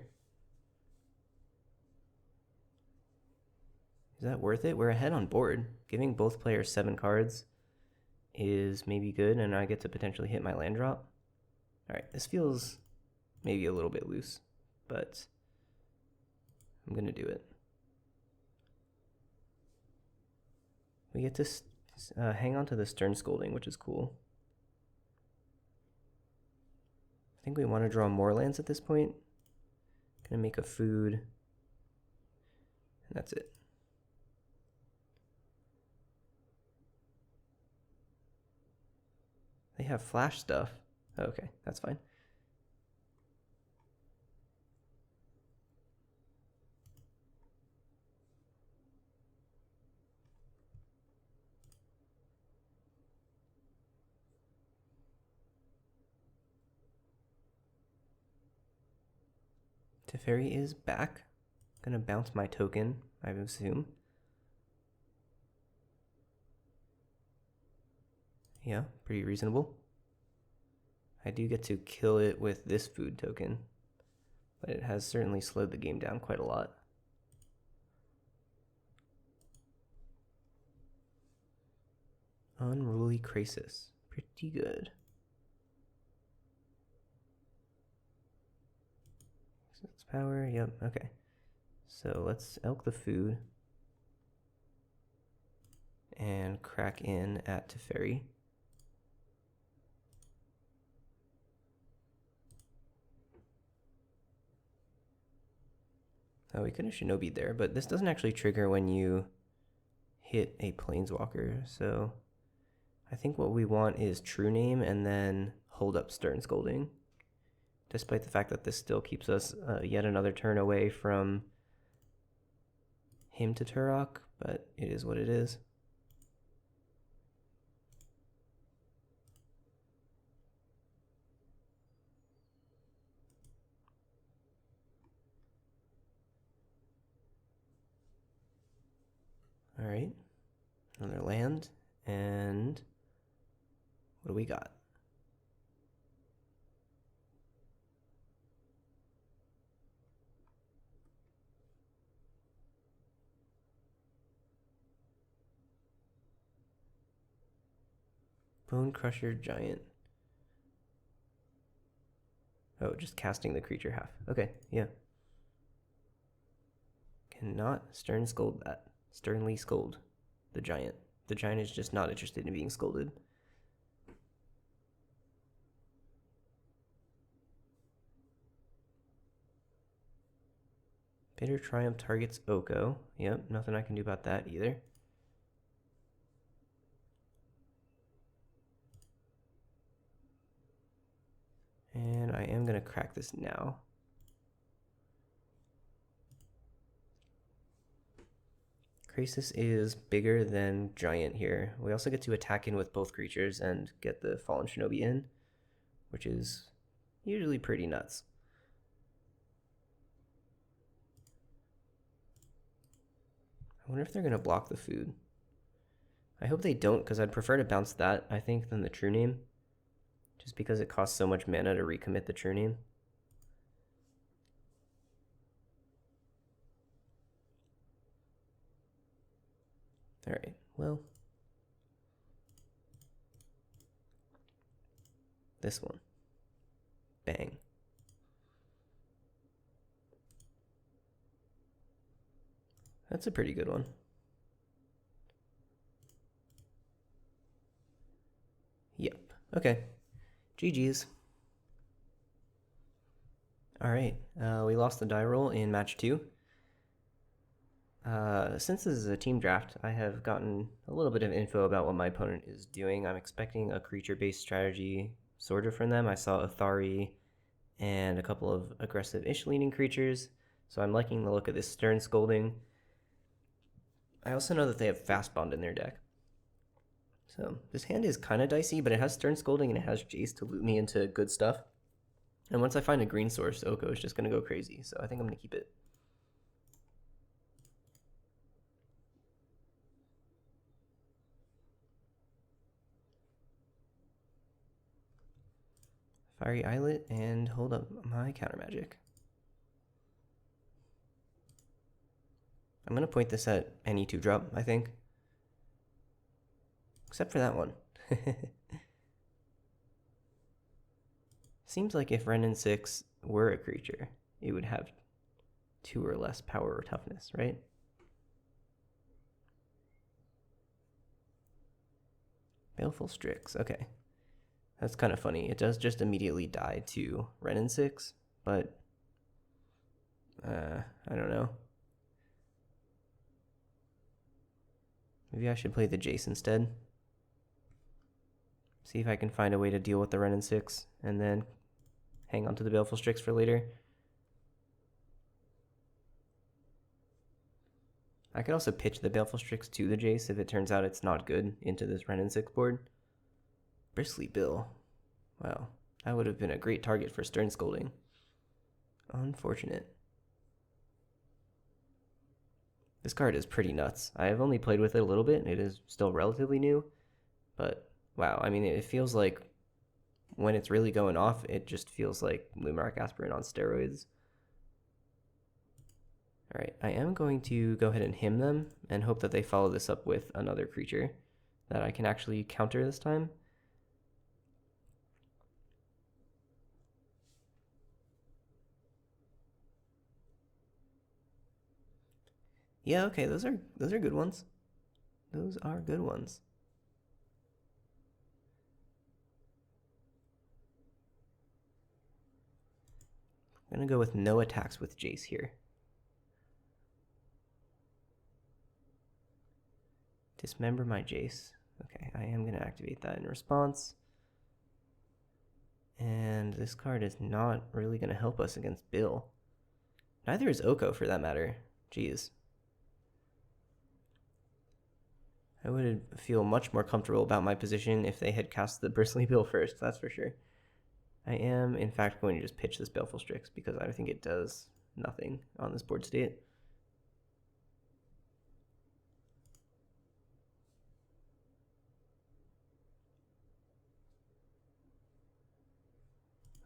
Is that worth it? We're ahead on board. Giving both players 7 cards is maybe good, and I get to potentially hit my land drop. Alright, this feels maybe a little bit loose, but I'm going to do it. We get to hang on to the Stern Scolding, which is cool. I think we want to draw more lands at this point. Gonna make a food, and that's it. They have flash stuff. Okay, that's fine. Teferi is back. Gonna bounce my token, I assume. Yeah, pretty reasonable. I do get to kill it with this food token, but it has certainly slowed the game down quite a lot. Unruly Krasis. Pretty good. It's power, yep, okay. So let's elk the food and crack in at Teferi. Oh, we could have Shinobi there, but this doesn't actually trigger when you hit a Planeswalker, so I think what we want is True Name and then hold up Stern Scolding, despite the fact that this still keeps us yet another turn away from him to Turok, but it is what it is. All right, another land, and what do we got? Bone Crusher Giant. Oh, just casting the creature half. Okay, yeah. Cannot Stern Scold that. Sternly Scold the Giant. The Giant is just not interested in being scolded. Bitter Triumph targets Oko. Yep, nothing I can do about that either. And I am going to crack this now. Krasis is bigger than Giant here. We also get to attack in with both creatures and get the Fallen Shinobi in, which is usually pretty nuts. I wonder if they're going to block the food. I hope they don't, because I'd prefer to bounce that, I think, than the True Name. Just because it costs so much mana to recommit the True Name. Alright, well. This one. Bang. That's a pretty good one. Yep. Okay. GG's. Alright, we lost the die roll in match 2. Since this is a team draft, I have gotten a little bit of info about what my opponent is doing. I'm expecting a creature-based strategy sort of from them. I saw Athari and a couple of aggressive-ish leaning creatures, so I'm liking the look of this Stern Scolding. I also know that they have Fast Bond in their deck. So this hand is kind of dicey, but it has Stern Scolding and it has Jace to loot me into good stuff. And once I find a green source, Oko is just going to go crazy, so I think I'm going to keep it. Fiery Islet and hold up my counter magic. I'm going to point this at any 2-drop, I think. Except for that one. Seems like if Renin 6 were a creature, it would have 2 or less power or toughness, right? Baleful Strix, okay. That's kind of funny. It does just immediately die to Renin 6, but I don't know. Maybe I should play the Jace instead. See if I can find a way to deal with the Renin 6 and then hang on to the Baleful Strix for later. I could also pitch the Baleful Strix to the Jace if it turns out it's not good into this Renin 6 board. Bristly Bill. Wow, that would have been a great target for Stern Scolding. Unfortunate. This card is pretty nuts. I have only played with it a little bit. It is still relatively new, but wow, I mean, it feels like when it's really going off, it just feels like Luminarch Aspirant on steroids. All right, I am going to go ahead and hymn them and hope that they follow this up with another creature that I can actually counter this time. Yeah, okay, those are good ones. Those are good ones. I'm gonna go with no attacks with Jace here. Dismember my Jace. Okay, I am gonna activate that in response. And this card is not really gonna help us against Bill. Neither is Oko for that matter. Jeez. I would feel much more comfortable about my position if they had cast the Bristly Bill first, that's for sure. I am, in fact, going to just pitch this Baleful Strix because I think it does nothing on this board state.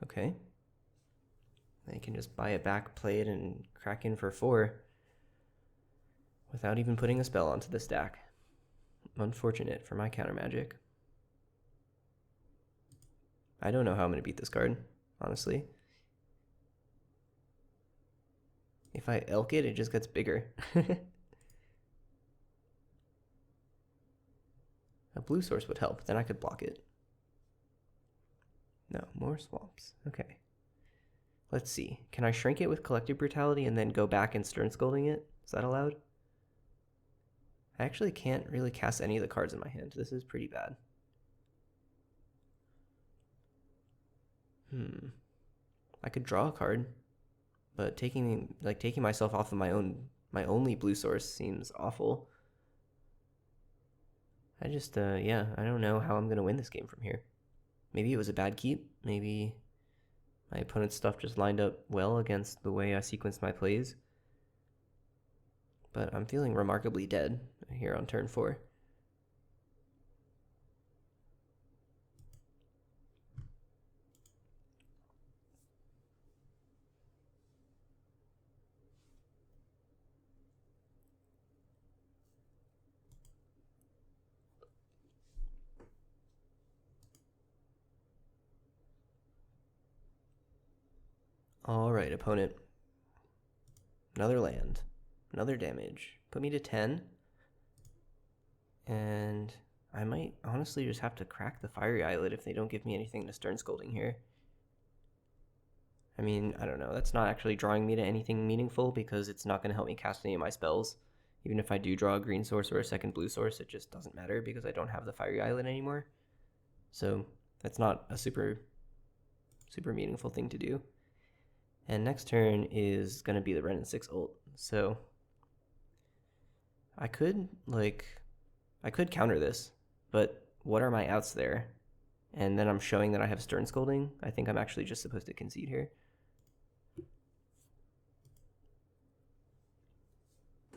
Okay. They can just buy it back, play it, and crack in for 4 without even putting a spell onto the stack. Unfortunate for my counter magic. I don't know how I'm going to beat this card, honestly. If I elk it, it just gets bigger. A blue source would help, then I could block it. No, more swamps. Okay. Let's see. Can I shrink it with Collective Brutality and then go back and Stern Scolding it? Is that allowed? I actually can't really cast any of the cards in my hand. This is pretty bad. I could draw a card, but taking myself off of my only blue source seems awful. I just, yeah, I don't know how I'm going to win this game from here. Maybe it was a bad keep. Maybe my opponent's stuff just lined up well against the way I sequenced my plays. But I'm feeling remarkably dead here on turn 4. Alright, opponent. Another land. Another damage. Put me to 10. And I might honestly just have to crack the Fiery Islet if they don't give me anything to Stern Scolding here. I mean, I don't know. That's not actually drawing me to anything meaningful because it's not going to help me cast any of my spells. Even if I do draw a green source or a second blue source, it just doesn't matter because I don't have the Fiery Islet anymore. So that's not a super meaningful thing to do. And next turn is going to be the Ren and 6 ult. So I could counter this, but what are my outs there? And then I'm showing that I have Stern Scolding. I think I'm actually just supposed to concede here.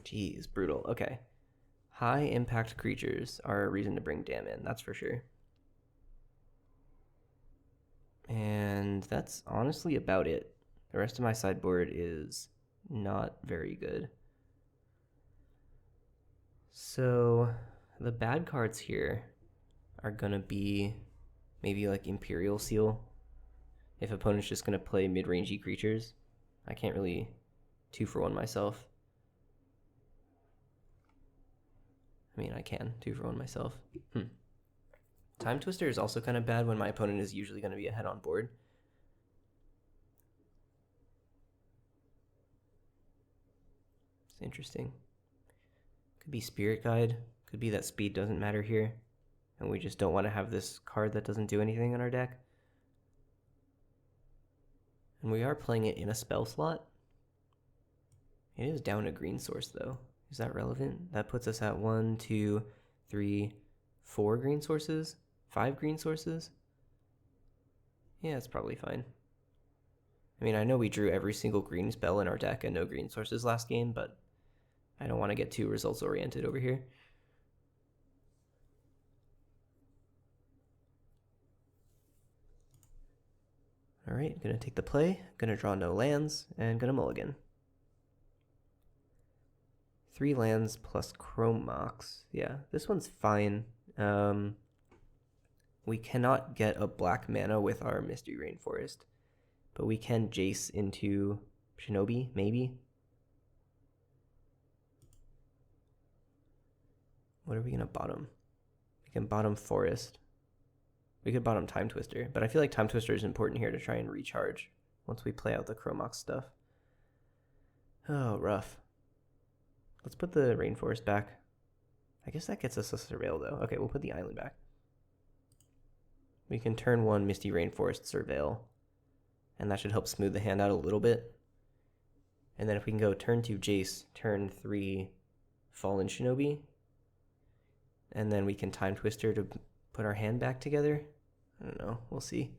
Jeez, brutal. Okay. High impact creatures are a reason to bring Dam in, that's for sure. And that's honestly about it. The rest of my sideboard is not very good. So the bad cards here are gonna be maybe like Imperial Seal. If opponent's just gonna play mid-rangey creatures, I can't really 2-for-1 myself. I mean, I can 2-for-1 myself. Timetwister is also kind of bad when my opponent is usually going to be ahead on board. It's interesting. Could be Spirit Guide. Could be that speed doesn't matter here. And we just don't want to have this card that doesn't do anything in our deck. And we are playing it in a spell slot. It is down a green source though. Is that relevant? That puts us at 1, 2, 3, 4 green sources? 5 green sources? Yeah, it's probably fine. I mean, I know we drew every single green spell in our deck and no green sources last game, but I don't want to get too results oriented over here. Alright, gonna take the play, gonna draw no lands, and gonna mulligan. 3 lands plus Chrome Mox. Yeah, this one's fine. We cannot get a black mana with our Misty Rainforest, but we can Jace into Shinobi, maybe. What are we gonna bottom? We can bottom Forest. We could bottom Timetwister, but I feel like Timetwister is important here to try and recharge once we play out the Chrome Mox stuff. Oh, rough. Let's put the Rainforest back. I guess that gets us a Surveil though. Okay, we'll put the island back. We can turn 1 Misty Rainforest Surveil, and that should help smooth the hand out a little bit. And then if we can go turn 2 Jace, turn 3 Fallen Shinobi, and then we can Timetwister to put our hand back together. I don't know, we'll see.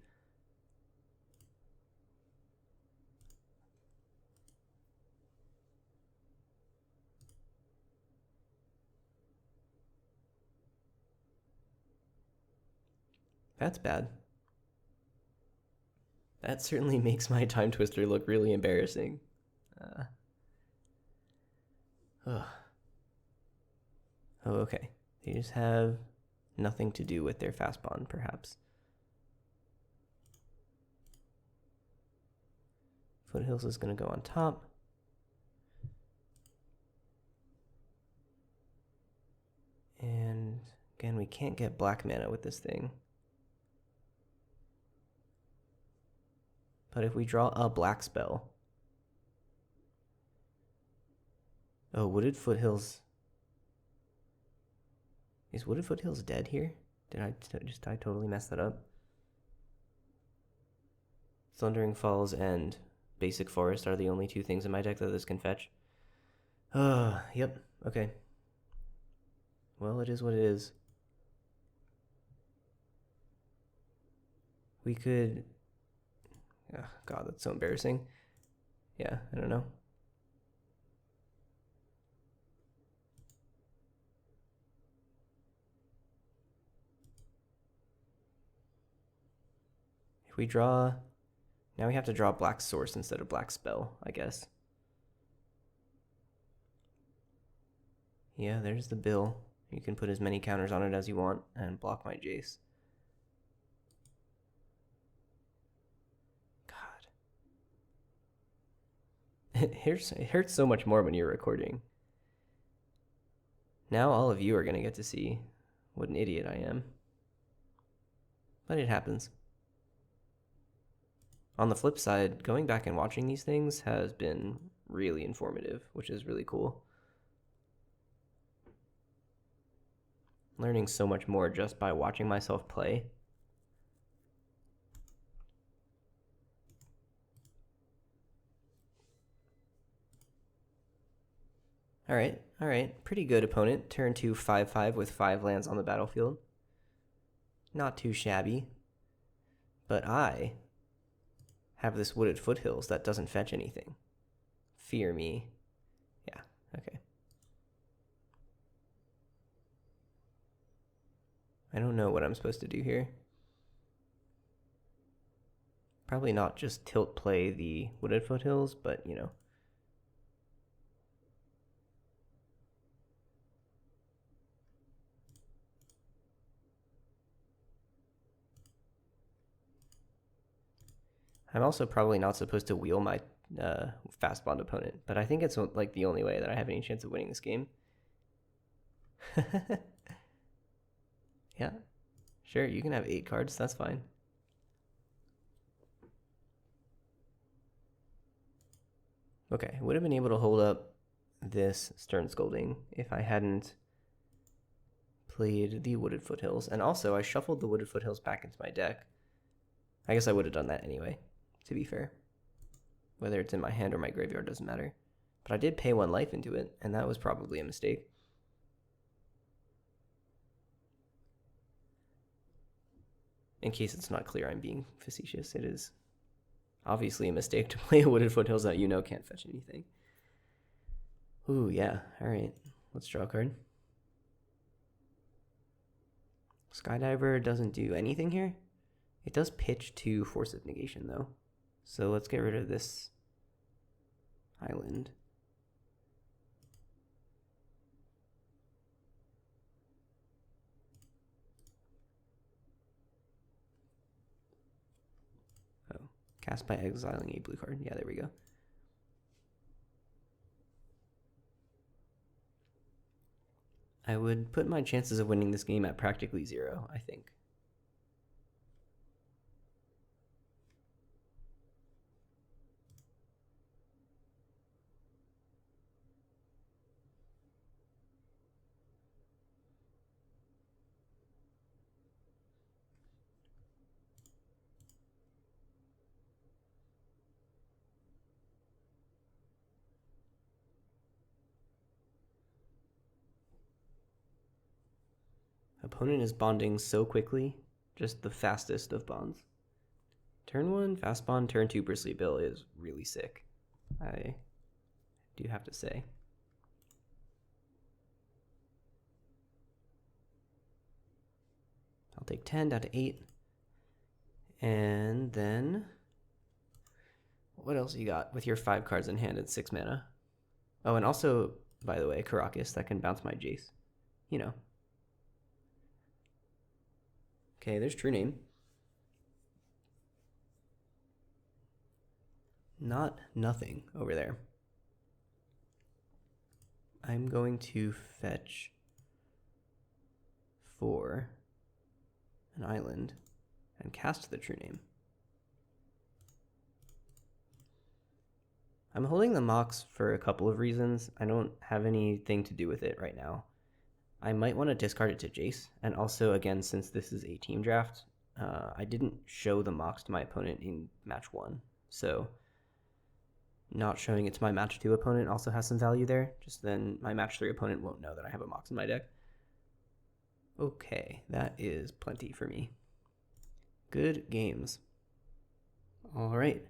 That's bad. That certainly makes my Timetwister look really embarrassing. Oh, okay. They just have nothing to do with their fast bond, perhaps. Foothills is going to go on top. And again, we can't get black mana with this thing. But if we draw a black spell... Oh, Wooded Foothills... Is Wooded Foothills dead here? Did I totally mess that up? Thundering Falls and Basic Forest are the only 2 things in my deck that this can fetch. Yep, okay. Well, it is what it is. We could... Oh, God, that's so embarrassing. Yeah, I don't know. If we draw... Now we have to draw black source instead of black spell, I guess. Yeah, there's the bill. You can put as many counters on it as you want and block my Jace. God. It hurts so much more when you're recording. Now all of you are going to get to see what an idiot I am. But it happens. On the flip side, going back and watching these things has been really informative, which is really cool. Learning so much more just by watching myself play. All right. Pretty good opponent. Turn 2, 5/5 with 5 lands on the battlefield. Not too shabby. But I have this Wooded Foothills that doesn't fetch anything. Fear me. Yeah, okay. I don't know what I'm supposed to do here. Probably not just tilt play the Wooded Foothills, but you know. I'm also probably not supposed to wheel my fast bond opponent, but I think it's like the only way that I have any chance of winning this game. Yeah, sure, you can have 8 cards, that's fine. Okay, would have been able to hold up this Stern Scolding if I hadn't played the Wooded Foothills. And also, I shuffled the Wooded Foothills back into my deck. I guess I would have done that anyway, to be fair. Whether it's in my hand or my graveyard doesn't matter. But I did pay 1 life into it, and that was probably a mistake. In case it's not clear I'm being facetious, it is obviously a mistake to play a Wooded Foothills that you know can't fetch anything. Ooh, yeah. Alright, let's draw a card. Skydiver doesn't do anything here. It does pitch to Force of Negation, though. So let's get rid of this island. Oh, cast by exiling a blue card. Yeah, there we go. I would put my chances of winning this game at practically 0, I think. Opponent is bonding so quickly, just the fastest of bonds. Turn 1, fast bond, turn 2, Bristly Bill is really sick, I do have to say. I'll take 10 down to 8. And then, what else you got with your 5 cards in hand and 6 mana? Oh, and also, by the way, Karakas, that can bounce my Jace. You know. Okay, there's True Name. Not nothing over there. I'm going to fetch for an island and cast the True Name. I'm holding the Mox for a couple of reasons. I don't have anything to do with it right now. I might want to discard it to Jace, and also, again, since this is a team draft, I didn't show the Mox to my opponent in match 1, so not showing it to my match 2 opponent also has some value there. Just then my match 3 opponent won't know that I have a Mox in my deck. Okay, that is plenty for me. Good games. All right.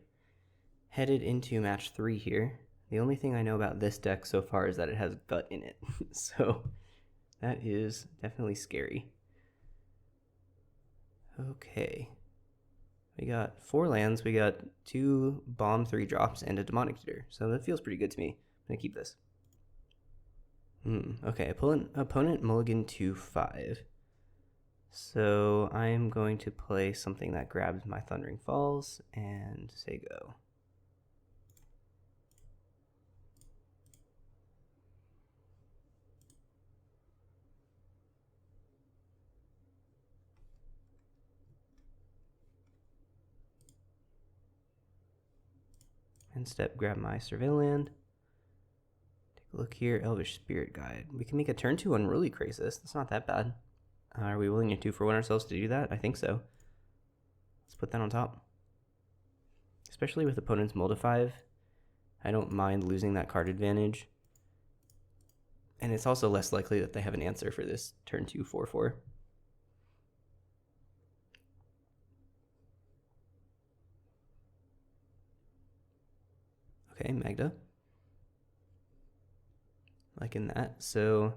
Headed into match 3 here. The only thing I know about this deck so far is that it has Gut in it. So that is definitely scary. Okay. We got 4 lands. We got 2 bomb 3 drops and a Demonic Tutor. So that feels pretty good to me. I'm going to keep this. Okay, opponent mulligan to 5. So I'm going to play something that grabs my Thundering Falls and say go. And step grab my Surveil land. Take a look here, Elvish Spirit Guide. We can make a turn 2 Unruly Crisis. That's not that bad. Are we willing to 2-for-1 ourselves to do that? I think so. Let's put that on top. Especially with opponent's Mold of 5. I don't mind losing that card advantage. And it's also less likely that they have an answer for this turn 2 4-4. Okay, Magda. Liking that. So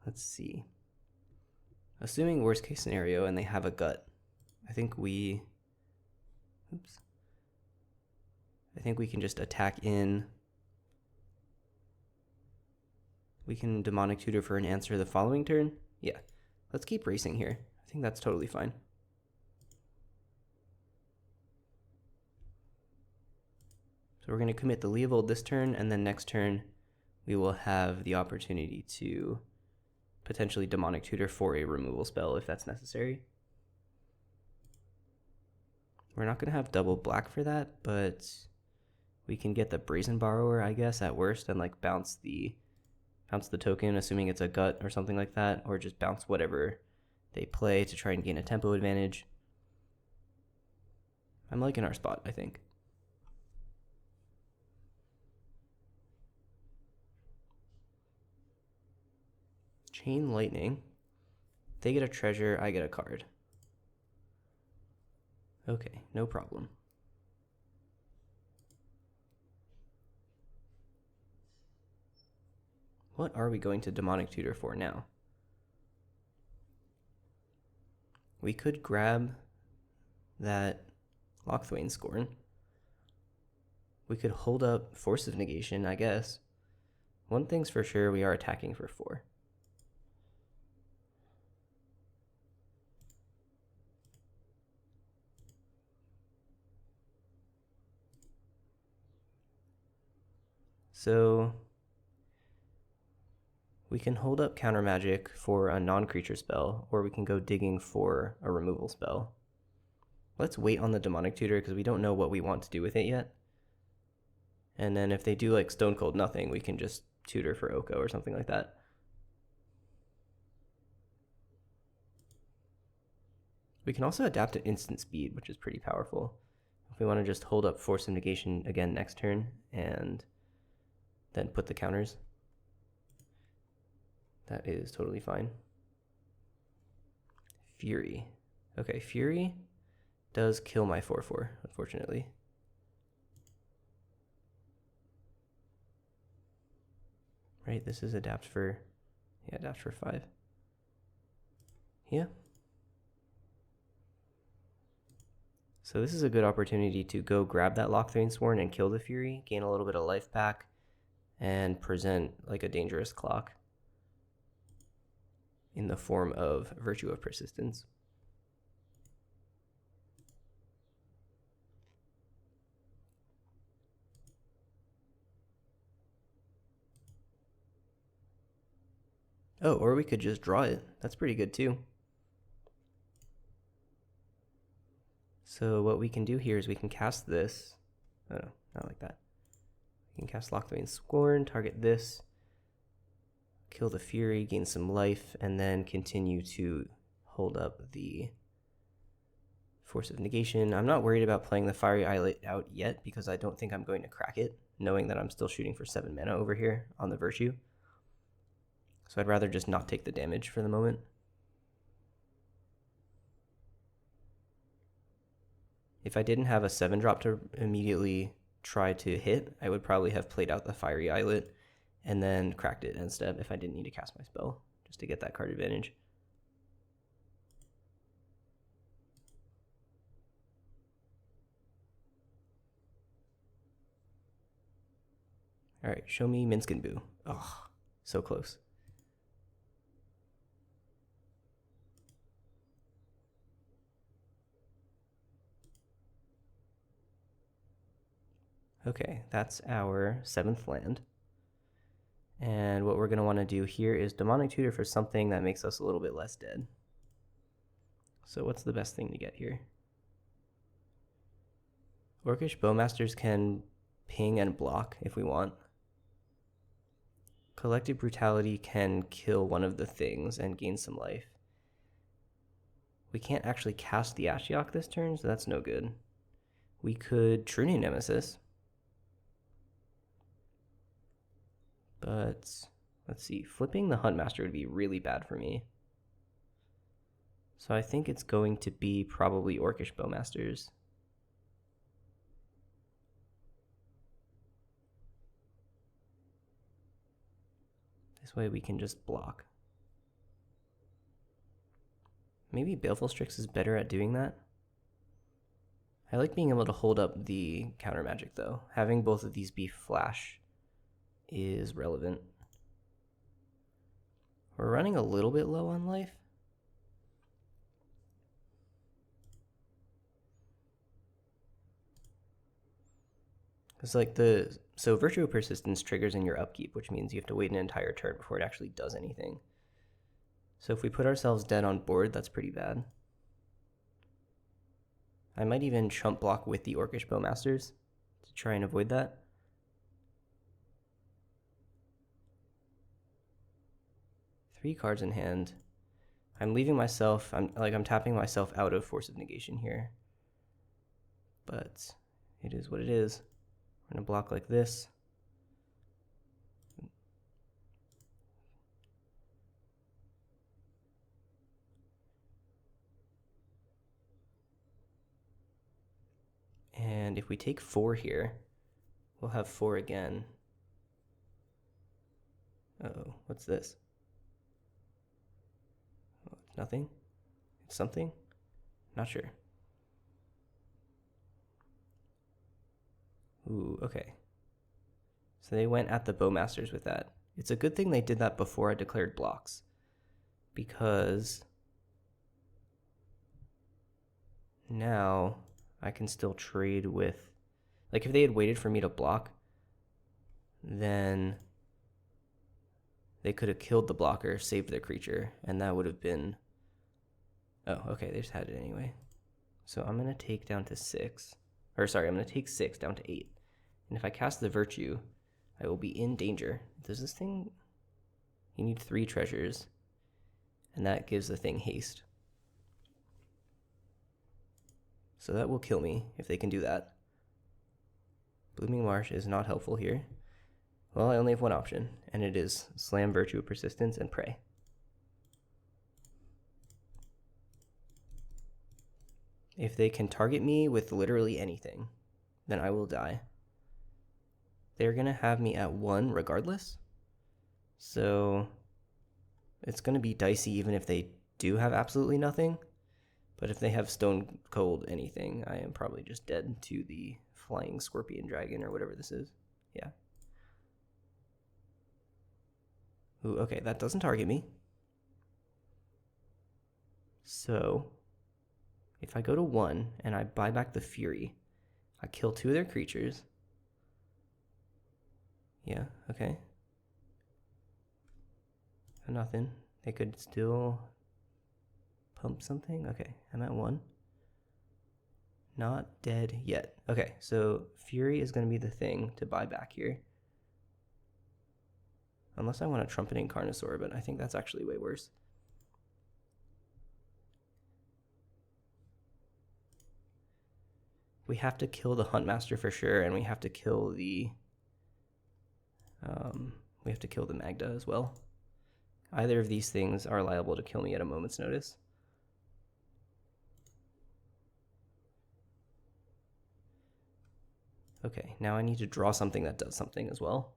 let's see. Assuming worst case scenario and they have a Gut, I think we can just attack in. We can Demonic Tutor for an answer the following turn. Yeah, let's keep racing here. I think that's totally fine. So we're going to commit the Leovold this turn, and then next turn we will have the opportunity to potentially Demonic Tutor for a removal spell if that's necessary. We're not going to have double black for that, but we can get the Brazen Borrower, I guess, at worst, and like bounce the token, assuming it's a Gut or something like that, or just bounce whatever they play to try and gain a tempo advantage. I'm liking our spot, I think. Chain Lightning. They get a treasure, I get a card. Okay, no problem. What are we going to Demonic Tutor for now? We could grab that Lochthwain Scorn. We could hold up Force of Negation, I guess. One thing's for sure, we are attacking for 4. So we can hold up Counter Magic for a non-creature spell, or we can go digging for a removal spell. Let's wait on the Demonic Tutor because we don't know what we want to do with it yet. And then if they do like Stone Cold Nothing, we can just tutor for Oko or something like that. We can also adapt to instant speed, which is pretty powerful. If we want to just hold up Force of Negation again next turn and then put the counters, that is totally fine. Fury. Okay, Fury does kill my 4-4, unfortunately. Right, this is adapt for 5. Yeah. So this is a good opportunity to go grab that Lochthwain Sworn and kill the Fury, gain a little bit of life back, and present like a dangerous clock in the form of Virtue of Persistence. Oh, or we could just draw it. That's pretty good too. So what we can do here is we can cast this. Oh no, not like that. We can cast Lochthwain Scorn, target this, kill the Fury, gain some life, and then continue to hold up the Force of Negation. I'm not worried about playing the Fiery Islet out yet because I don't think I'm going to crack it, knowing that I'm still shooting for 7 mana over here on the Virtue. So I'd rather just not take the damage for the moment. If I didn't have a 7-drop to immediately try to hit, I would probably have played out the Fiery Islet and then cracked it instead if I didn't need to cast my spell, just to get that card advantage. All right, show me Minsc and Boo. Oh, so close. Okay, that's our 7th land. And what we're going to want to do here is Demonic Tutor for something that makes us a little bit less dead. So what's the best thing to get here? Orcish Bowmasters can ping and block if we want. Collective Brutality can kill one of the things and gain some life. We can't actually cast the Ashiok this turn, so that's no good. We could True-Name Nemesis. But let's see, flipping the Huntmaster would be really bad for me. So I think it's going to be probably Orcish Bowmasters. This way we can just block. Maybe Baleful Strix is better at doing that. I like being able to hold up the counter magic though. Having both of these be flash is relevant. We're running a little bit low on life. It's like so Virtue of Persistence triggers in your upkeep, which means you have to wait an entire turn before it actually does anything. So if we put ourselves dead on board, that's pretty bad. I might even chump block with the Orcish Bowmasters to try and avoid that. Three cards in hand. I'm leaving myself, I'm tapping myself out of Force of Negation here. But it is what it is. We're gonna block like this. And if we take 4 here, we'll have 4 again. Uh-oh, what's this? Oh, nothing? It's something? Not sure. Ooh, okay. So they went at the Bowmasters with that. It's a good thing they did that before I declared blocks, because now I can still trade with, like if they had waited for me to block, then they could have killed the blocker, saved their creature, and that would have been, oh, okay, they just had it anyway. So I'm going to take down to 6, or sorry, I'm going to take 6 down to 8. And if I cast the Virtue, I will be in danger. Does this thing, you need 3 treasures, and that gives the thing haste. So that will kill me if they can do that. Blooming Marsh is not helpful here. Well, I only have one option, and it is Slam Virtue of Persistence and Pray. If they can target me with literally anything, then I will die. They're going to have me at 1 regardless. So it's going to be dicey even if they do have absolutely nothing. But if they have Stone Cold anything, I am probably just dead to the Flying Scorpion Dragon or whatever this is. Yeah. Ooh, okay, that doesn't target me. So if I go to 1 and I buy back the Fury, I kill 2 of their creatures. Yeah, okay. Nothing. They could still pump something. Okay, I'm at 1. Not dead yet. Okay, so Fury is going to be the thing to buy back here. Unless I want a Trumpeting Carnosaur, but I think that's actually way worse. We have to kill the Huntmaster for sure, and we have to kill the Magda as well. Either of these things are liable to kill me at a moment's notice. Okay, now I need to draw something that does something as well.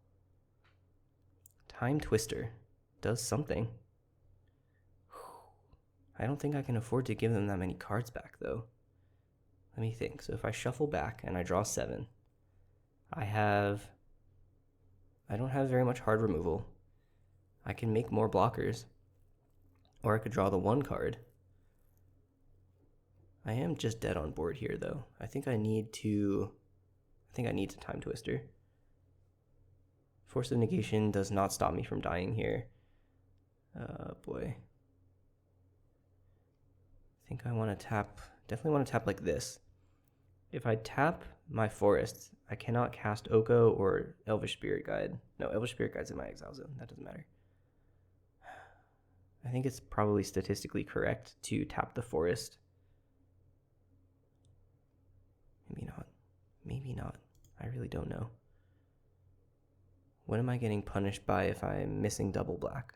Timetwister does something. I don't think I can afford to give them that many cards back, though. Let me think. So if I shuffle back and I draw 7, I don't have very much hard removal. I can make more blockers. Or I could draw the 1 card. I am just dead on board here, though. I think I need to Timetwister. Force of Negation does not stop me from dying here. Boy. I think I want to tap, definitely want to tap like this. If I tap my forest, I cannot cast Oko or Elvish Spirit Guide. No, Elvish Spirit Guide's in my exile zone. That doesn't matter. I think it's probably statistically correct to tap the forest. Maybe not. Maybe not. I really don't know. What am I getting punished by if I'm missing double black?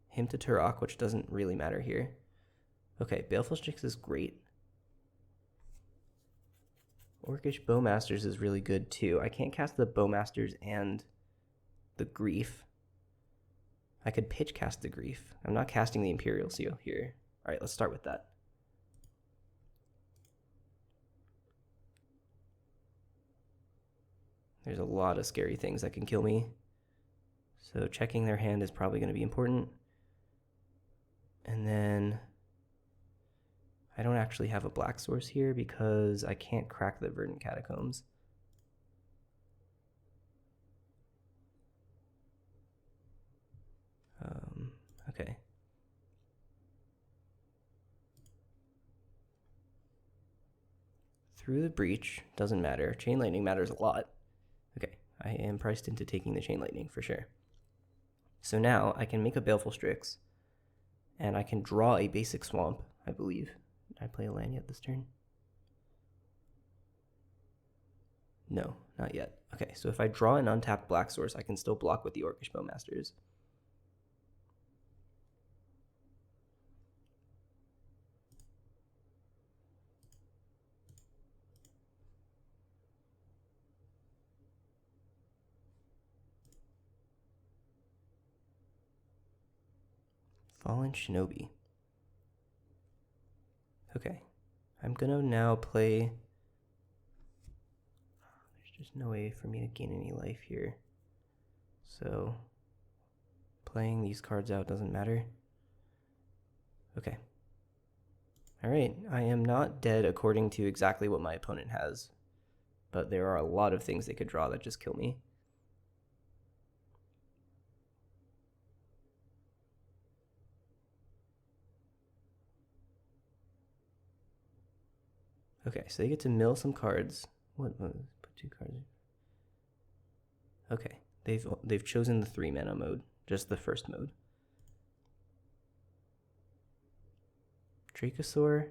Hymn to Turok, which doesn't really matter here. Okay, Baleful Strix is great. Orcish Bowmasters is really good too. I can't cast the Bowmasters and the Grief. I could pitch cast the Grief. I'm not casting the Imperial Seal here. Alright, let's start with that. There's a lot of scary things that can kill me. So checking their hand is probably going to be important. And then I don't actually have a black source here because I can't crack the Verdant Catacombs. Okay. Through the Breach, doesn't matter. Chain Lightning matters a lot. Okay, I am priced into taking the Chain Lightning for sure. So now I can make a Baleful Strix, and I can draw a basic Swamp, I believe. Did I play a land yet this turn? No, not yet. Okay, so if I draw an untapped black source, I can still block with the Orcish Bowmasters. Fallen Shinobi. Okay, I'm gonna now play. There's just no way for me to gain any life here. So playing these cards out doesn't matter. Okay. Alright, I am not dead according to exactly what my opponent has, but there are a lot of things they could draw that just kill me. Okay, so they get to mill some cards. What? Put 2 cards. Okay, they've chosen the 3-mana mode, just the first mode. Dracosaur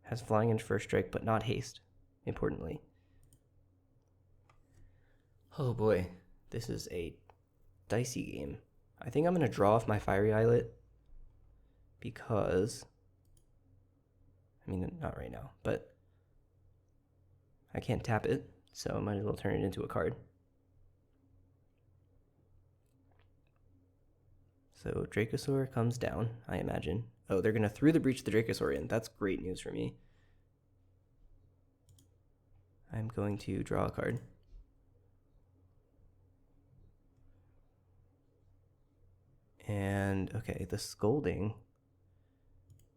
has flying and first strike, but not haste, importantly. Oh boy, this is a dicey game. I think I'm going to draw off my Fiery Islet because, I mean, not right now, but I can't tap it, so I might as well turn it into a card. So Dracosaur comes down, I imagine. Oh, they're going to through the breach the Dracosaur in. That's great news for me. I'm going to draw a card. And, okay, the Scolding.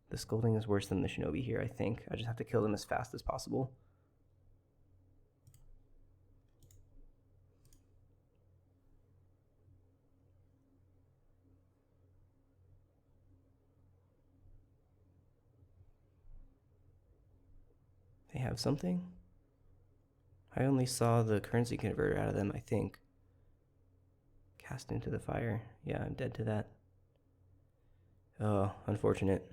The Scolding is worse than the Shinobi here, I think. I just have to kill them as fast as possible. They have something? I only saw the currency converter out of them, I think. Cast into the fire. Yeah, I'm dead to that. Oh, unfortunate.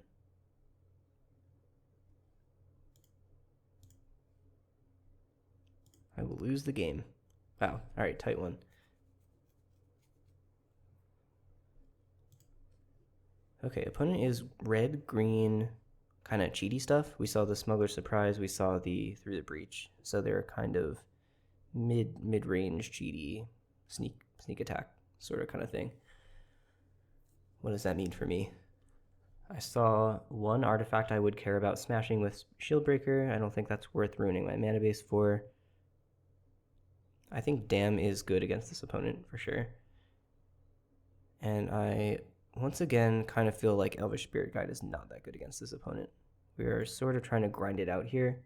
I will lose the game. Wow, alright, tight one. Okay, opponent is red, green, kind of cheaty stuff. We saw the Smuggler's Surprise, we saw the Through the Breach. So they're kind of mid-range GD sneak attack sort of kind of thing. What does that mean for me? I saw one artifact I would care about smashing with Shieldbreaker. I don't think that's worth ruining my mana base for. I think Dam is good against this opponent for sure. And I, once again, kind of feel like Elvish Spirit Guide is not that good against this opponent. We are sort of trying to grind it out here.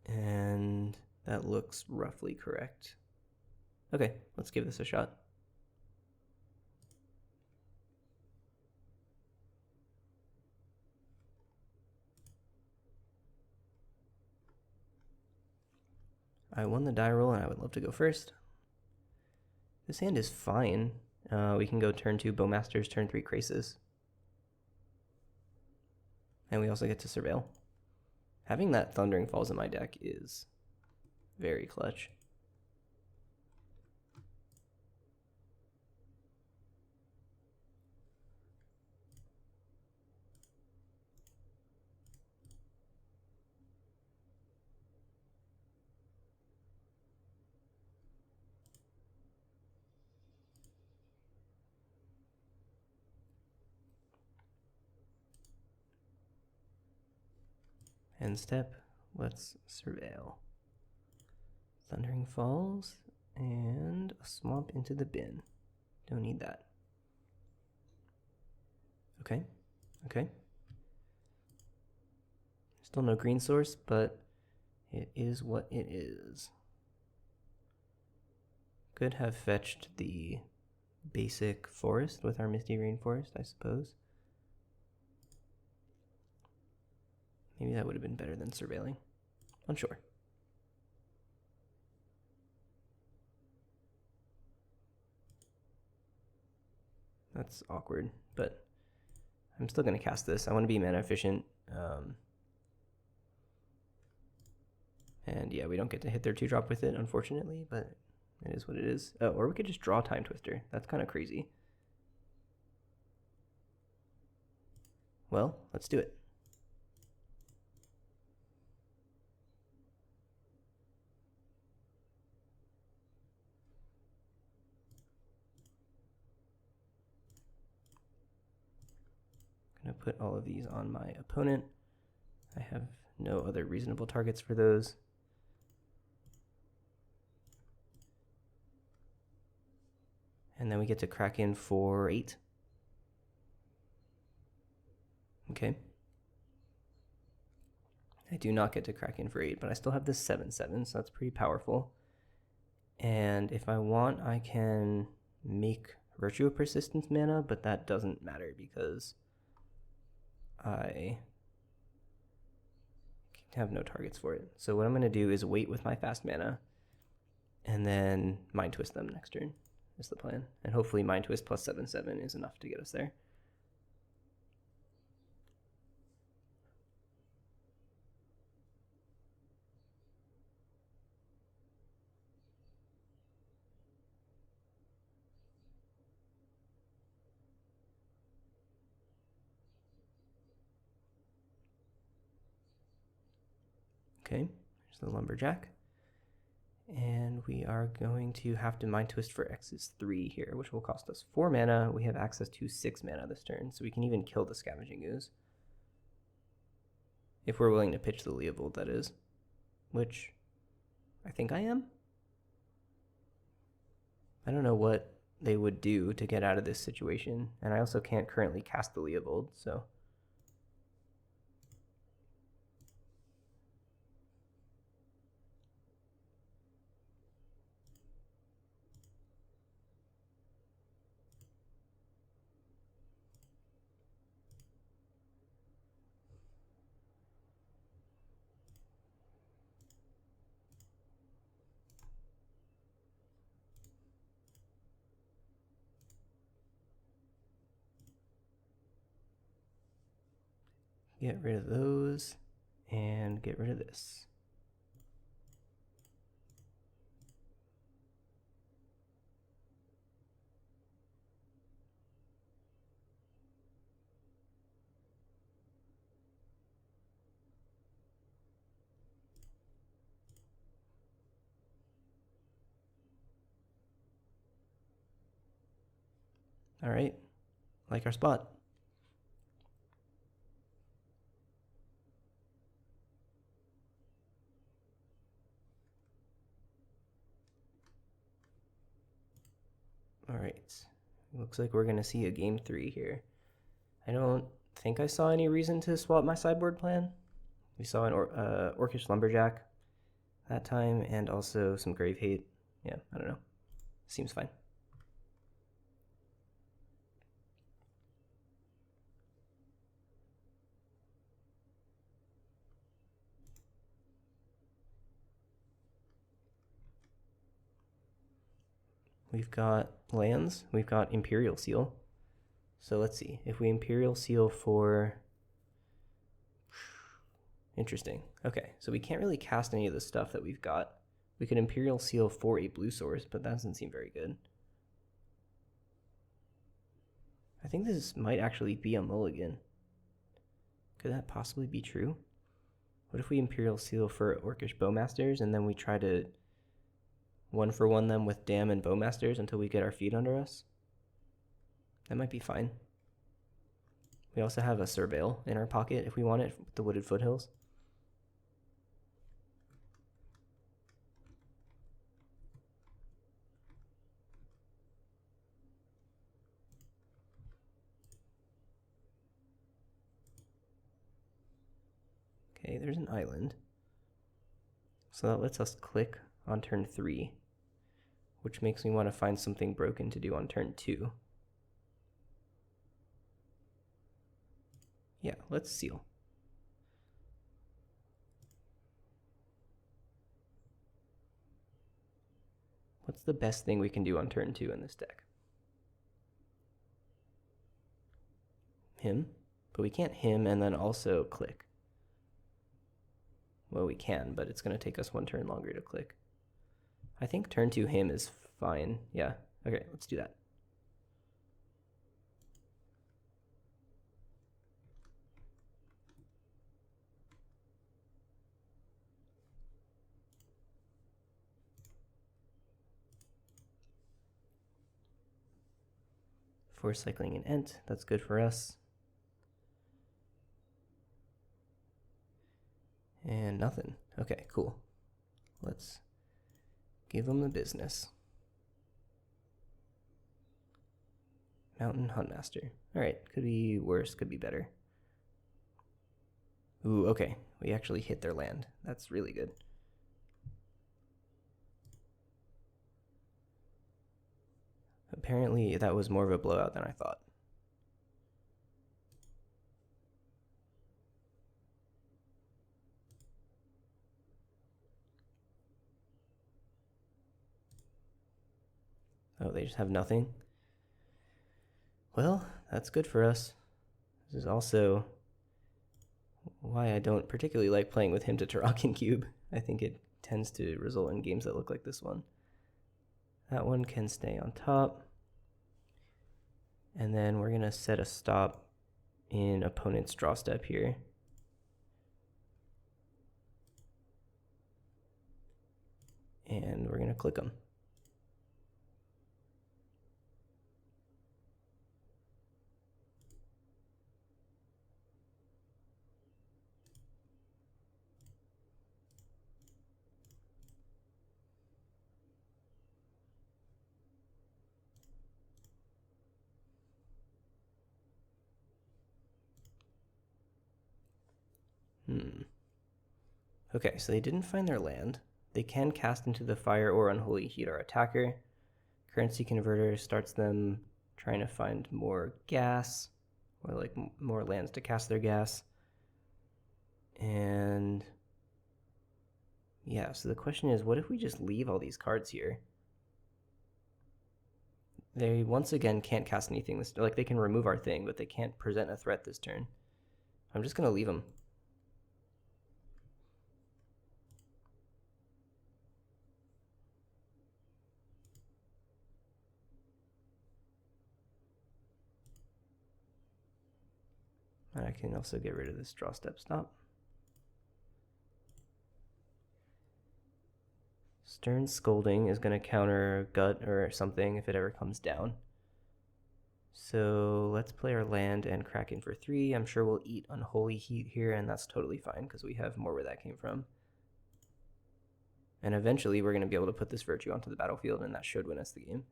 And that looks roughly correct. Okay, let's give this a shot. I won the die roll and I would love to go first. This hand is fine. We can go turn 2 Bowmasters, turn 3 Krasis. And we also get to Surveil. Having that Thundering Falls in my deck is very clutch. End step, let's Surveil. Thundering Falls and a Swamp into the bin. Don't need that. Okay, okay. Still no green source, but it is what it is. Could have fetched the basic forest with our Misty Rainforest, I suppose. Maybe that would have been better than surveilling. Unsure. That's awkward, but I'm still going to cast this. I want to be mana efficient. And yeah, we don't get to hit their 2-drop with it, unfortunately, but it is what it is. Or we could just draw Timetwister. That's kind of crazy. Well, let's do it. I'm going to put all of these on my opponent. I have no other reasonable targets for those. And then we get to crack in for 8. Okay. I do not get to crack in for 8, but I still have this 7/7, so that's pretty powerful. And if I want, I can make Virtue of Persistence mana, but that doesn't matter because I have no targets for it. So what I'm going to do is wait with my fast mana and then Mind Twist them next turn is the plan. And hopefully Mind Twist plus 7/7 is enough to get us there. Okay, there's the Lumberjack. And we are going to have to Mind Twist for X's 3 here, which will cost us 4 mana. We have access to 6 mana this turn, so we can even kill the Scavenging Ooze. If we're willing to pitch the Leovold, that is. Which I think I am. I don't know what they would do to get out of this situation. And I also can't currently cast the Leovold, so... Get rid of those, and get rid of this. All right, like our spot. All right, looks like we're gonna see a game 3 here. I don't think I saw any reason to swap my sideboard plan. We saw an Orcish Lumberjack that time, and also some Grave Hate. Yeah, I don't know. Seems fine. We've got lands. We've got Imperial Seal. So let's see. If we Imperial Seal for... Interesting. Okay, so we can't really cast any of the stuff that we've got. We could Imperial Seal for a blue source, but that doesn't seem very good. I think this might actually be a mulligan. Could that possibly be true? What if we Imperial Seal for Orcish Bowmasters, and then we try to 1-for-1 them with Dam and Bowmasters until we get our feet under us? That might be fine. We also have a Surveil in our pocket if we want it with the Wooded Foothills. Okay, there's an island. So that lets us click on turn 3, which makes me want to find something broken to do on turn 2. Yeah, let's seal. What's the best thing we can do on turn 2 in this deck? Him, but we can't him and then also click. Well, we can, but it's going to take us 1 turn longer to click. I think turn 2 him is fine. Yeah, okay, let's do that. For cycling an Ent, that's good for us. And nothing. Okay, cool. Let's give them the business. Mountain Huntmaster. Alright, could be worse, could be better. Ooh, okay. We actually hit their land. That's really good. Apparently, that was more of a blowout than I thought. Oh, they just have nothing? Well, that's good for us. This is also why I don't particularly like playing with him to Tarakan Cube. I think it tends to result in games that look like this one. That one can stay on top. And then we're going to set a stop in opponent's draw step here. And we're going to click them. Okay, so they didn't find their land. They can cast into the fire or unholy heat our attacker. Currency converter starts them trying to find more gas, or like more lands to cast their gas. And yeah, so the question is, what if we just leave all these cards here? They once again can't cast anything this, like they can remove our thing, but they can't present a threat this turn. I'm just gonna leave them. I can also get rid of this draw step stop. Stern Scolding is going to counter Gut or something if it ever comes down. So let's play our land and crack in for 3. I'm sure we'll eat Unholy Heat here, and that's totally fine because we have more where that came from. And eventually we're going to be able to put this Virtue onto the battlefield, and that should win us the game.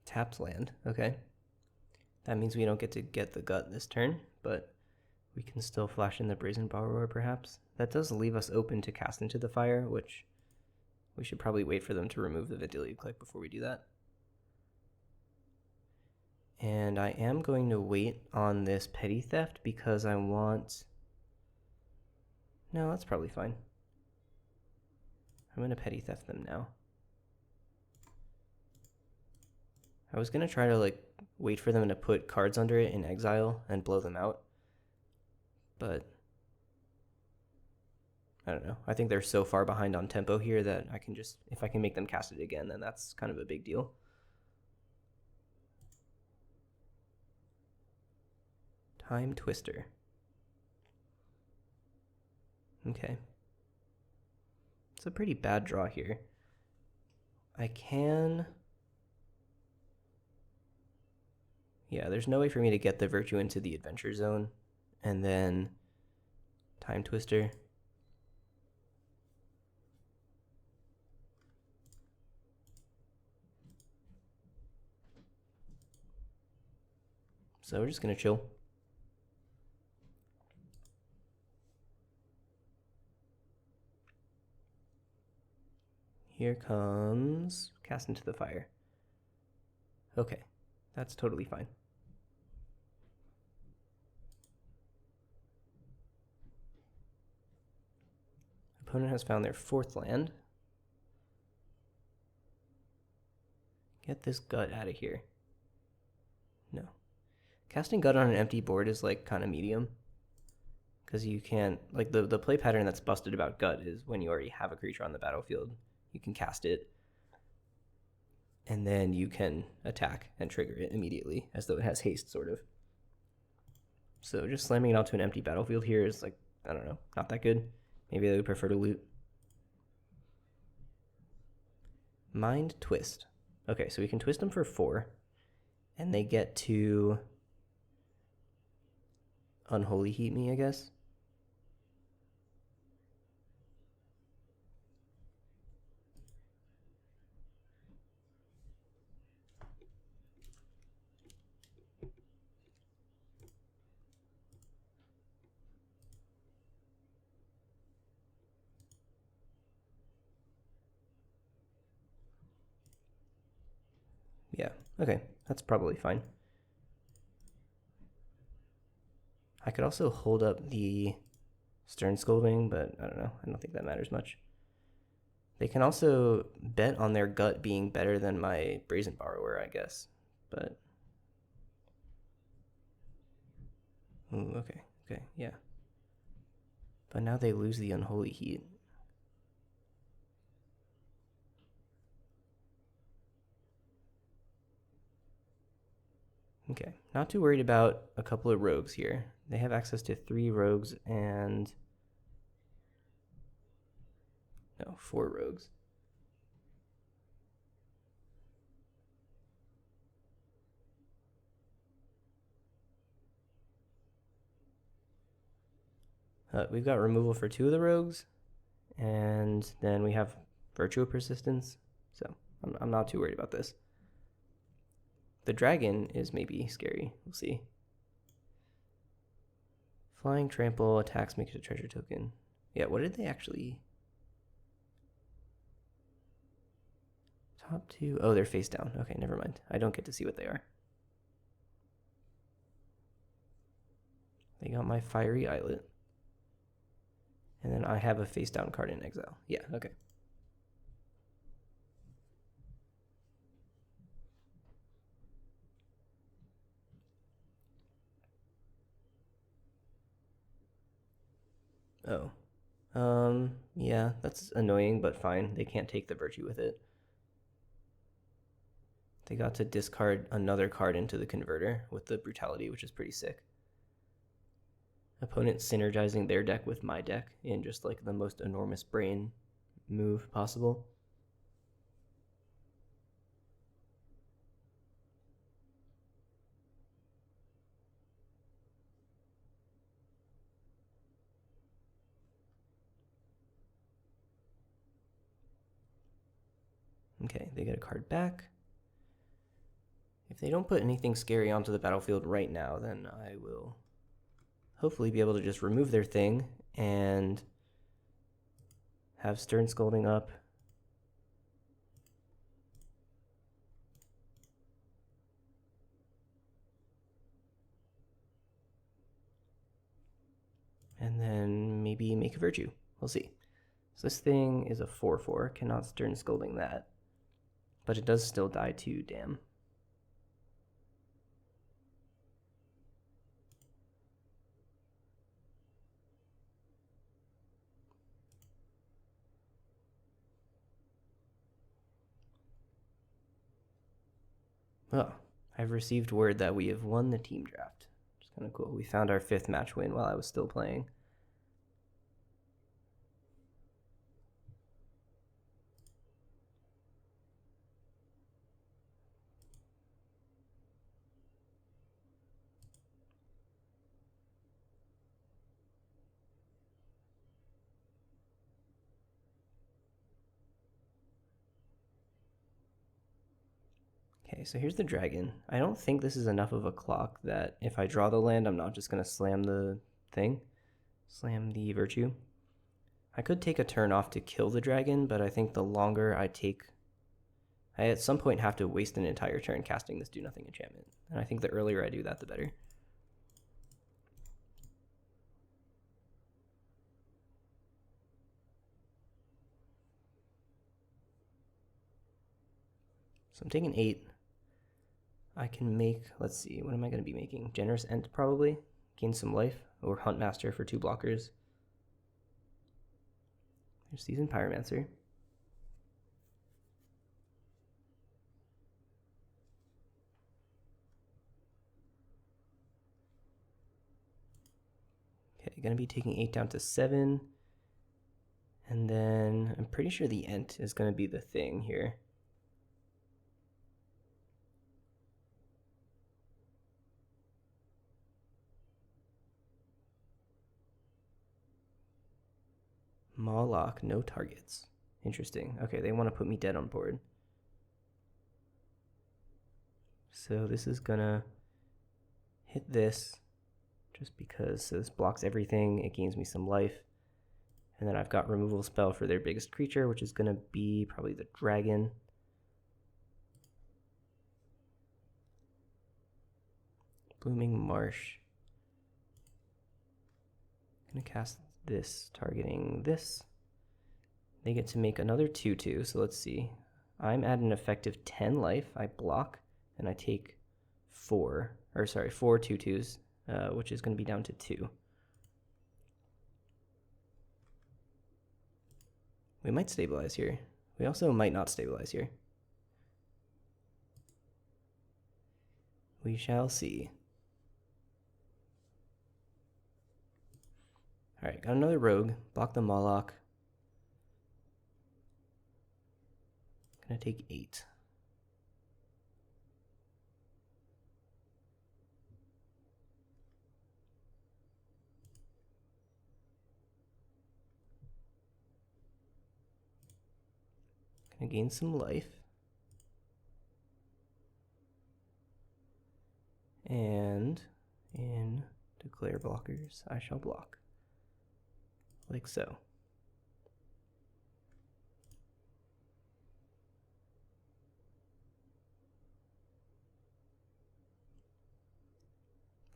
Tapped land, okay. That means we don't get to get the gut this turn, but we can still flash in the Brazen Borrower perhaps. That does leave us open to cast into the fire, which we should probably wait for them to remove the Vidilio click before we do that. And I am going to wait on this Petty Theft because I want... No, that's probably fine. I'm going to Petty Theft them now. I was going to try to like wait for them to put cards under it in exile and blow them out. But I don't know. I think they're so far behind on tempo here that I can just, if I can make them cast it again, then that's kind of a big deal. Timetwister. Okay. It's a pretty bad draw here. I can... Yeah, there's no way for me to get the Virtue into the Adventure Zone. And then Timetwister. So we're just going to chill. Here comes Cast into the Fire. Okay, that's totally fine. Opponent has found their 4th land. Get this gut out of here. No. Casting gut on an empty board is like kind of medium. Because you can't, like the play pattern that's busted about gut is when you already have a creature on the battlefield, you can cast it. And then you can attack and trigger it immediately as though it has haste, sort of. So just slamming it onto an empty battlefield here is like, I don't know, not that good. Maybe they would prefer to loot. Mind Twist. Okay, so we can twist them for 4. And they get to Unholy Heat me, I guess. Yeah, okay, that's probably fine. I could also hold up the Stern Scolding, but I don't know. I don't think that matters much. They can also bet on their gut being better than my Brazen Borrower, I guess. But... Ooh, okay, yeah. But now they lose the Unholy Heat. Okay, not too worried about a couple of rogues here. They have access to 3 rogues and... No, 4 rogues. We've got removal for 2 of the rogues, and then we have Virtue of Persistence, so I'm not too worried about this. The dragon is maybe scary. We'll see. Flying Trample, attacks, makes a treasure token. Yeah, what did they actually... Top 2... Oh, they're face down. Okay, never mind. I don't get to see what they are. They got my Fiery Islet. And then I have a face down card in exile. Yeah, okay. Oh. Yeah, that's annoying, but fine. They can't take the Virtue with it. They got to discard another card into the converter with the brutality, which is pretty sick. Opponent synergizing their deck with my deck in just like the most enormous brain move possible. Okay, they get a card back. If they don't put anything scary onto the battlefield right now, then I will hopefully be able to just remove their thing and have Stern Scolding up. And then maybe make a Virtue. We'll see. So this thing is a 4/4, cannot Stern Scolding that. But it does still die to damn. Oh, I've received word that we have won the team draft. Which is kind of cool. We found our 5th match win while I was still playing. Okay, so here's the dragon. I don't think this is enough of a clock that if I draw the land, I'm not just going to slam the thing. Slam the Virtue. I could take a turn off to kill the dragon, but I think the longer I take... I at some point have to waste an entire turn casting this do-nothing enchantment. And I think the earlier I do that, the better. So I'm taking 8. I can make, let's see, what am I going to be making? Generous Ent probably, gain some life, or Huntmaster for 2 blockers. There's Seasoned Pyromancer. Okay, going to be taking 8 down to 7. And then I'm pretty sure the Ent is going to be the thing here. Mawlock, no targets. Interesting. Okay, they want to put me dead on board. So this is gonna hit this just because this blocks everything. It gains me some life. And then I've got removal spell for their biggest creature, which is gonna be probably the dragon. Blooming Marsh. Gonna cast this, targeting this. They get to make another 2/2, so let's see. I'm at an effective 10 life. I block, and I take 4 2/2s, which is going to be down to 2. We might stabilize here. We also might not stabilize here. We shall see. Alright, got another rogue. Block the Mawlock. Gonna take 8. Gonna gain some life. And in declare blockers, I shall block. Like so.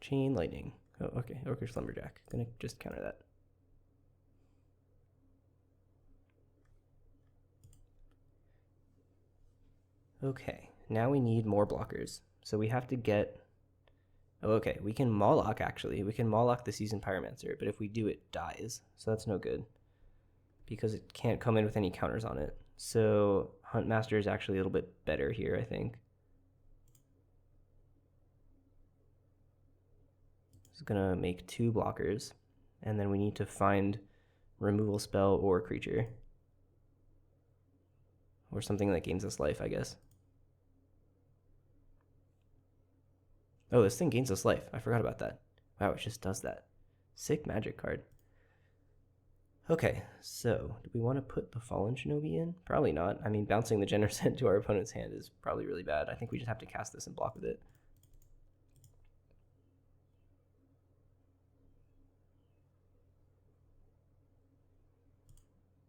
Chain Lightning. Oh, okay. Orcish Lumberjack. Gonna just counter that. Okay, now we need more blockers. So we have to get... Oh, okay, we can Mawlock, actually. We can Mawlock the Seasoned Pyromancer, but if we do, it dies. So that's no good, because it can't come in with any counters on it. So Huntmaster is actually a little bit better here, I think. is gonna make 2 blockers, and then we need to find removal spell or creature. Or something that gains us life, I guess. Oh, this thing gains us life. I forgot about that. Wow, it just does that. Sick magic card. Okay, so do we want to put the Fallen Shinobi in? Probably not. I mean, bouncing the Generous into our opponent's hand is probably really bad. I think we just have to cast this and block with it.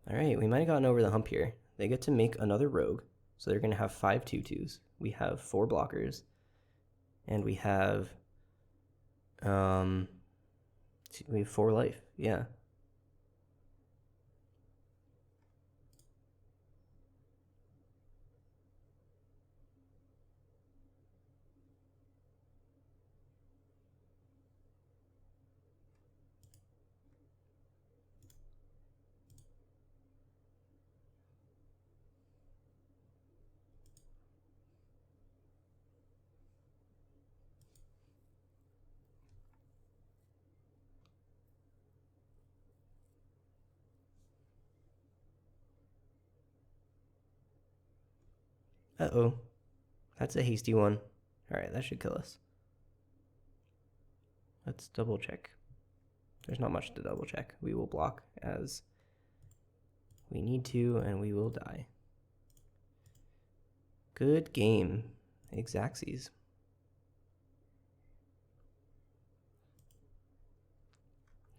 Alright, we might have gotten over the hump here. They get to make another rogue, so they're going to have 5 2/2s. We have 4 blockers, and we have 4 life. Yeah. Uh-oh. That's a hasty one. Alright, that should kill us. Let's double check. There's not much to double check. We will block as we need to, and we will die. Good game, Xaxes.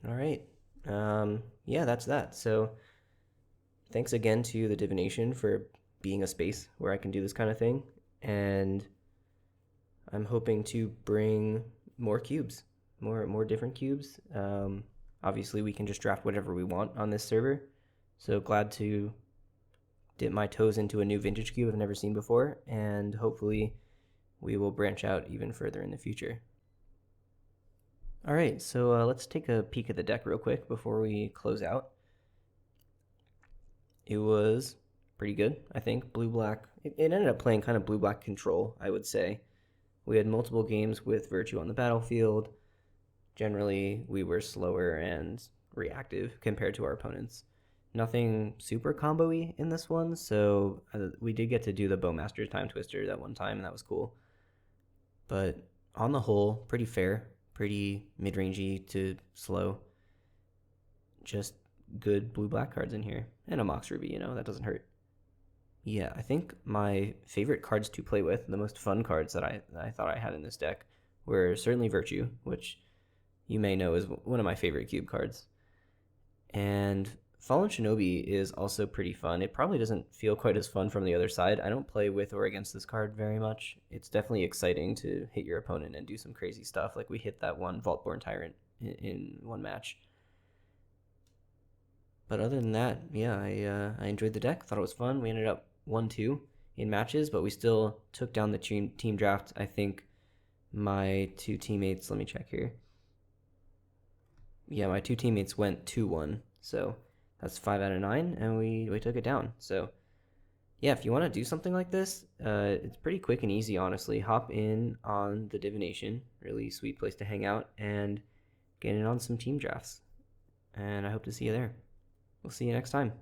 Alright. Yeah, that's that. So thanks again to the Divination for being a space where I can do this kind of thing, and I'm hoping to bring more cubes, more different cubes. Obviously, we can just draft whatever we want on this server, so glad to dip my toes into a new vintage cube I've never seen before, and hopefully we will branch out even further in the future. Alright, so let's take a peek at the deck real quick before we close out. It was pretty good, I think. Blue-black, it ended up playing kind of blue-black control, I would say. We had multiple games with Virtue on the battlefield. Generally, we were slower and reactive compared to our opponents. Nothing super combo-y in this one, so we did get to do the Bowmasters Timetwister that one time, and that was cool. But on the whole, pretty fair, pretty mid-rangey to slow. Just good blue-black cards in here. And a Mox Ruby, that doesn't hurt. Yeah, I think my favorite cards to play with, the most fun cards that I thought I had in this deck, were certainly Virtue, which you may know is one of my favorite cube cards. And Fallen Shinobi is also pretty fun. It probably doesn't feel quite as fun from the other side. I don't play with or against this card very much. It's definitely exciting to hit your opponent and do some crazy stuff, like we hit that one Vaultborn Tyrant in one match. But other than that, yeah, I enjoyed the deck. Thought it was fun. We ended up 1-2 in matches, but we still took down the team draft. I think my 2 teammates, let me check here. Yeah, my 2 teammates went 2-1, so that's 5 out of 9, and we took it down. So yeah, if you want to do something like this, it's pretty quick and easy, honestly. Hop in on the Divination, really sweet place to hang out, and get in on some team drafts. And I hope to see you there. We'll see you next time.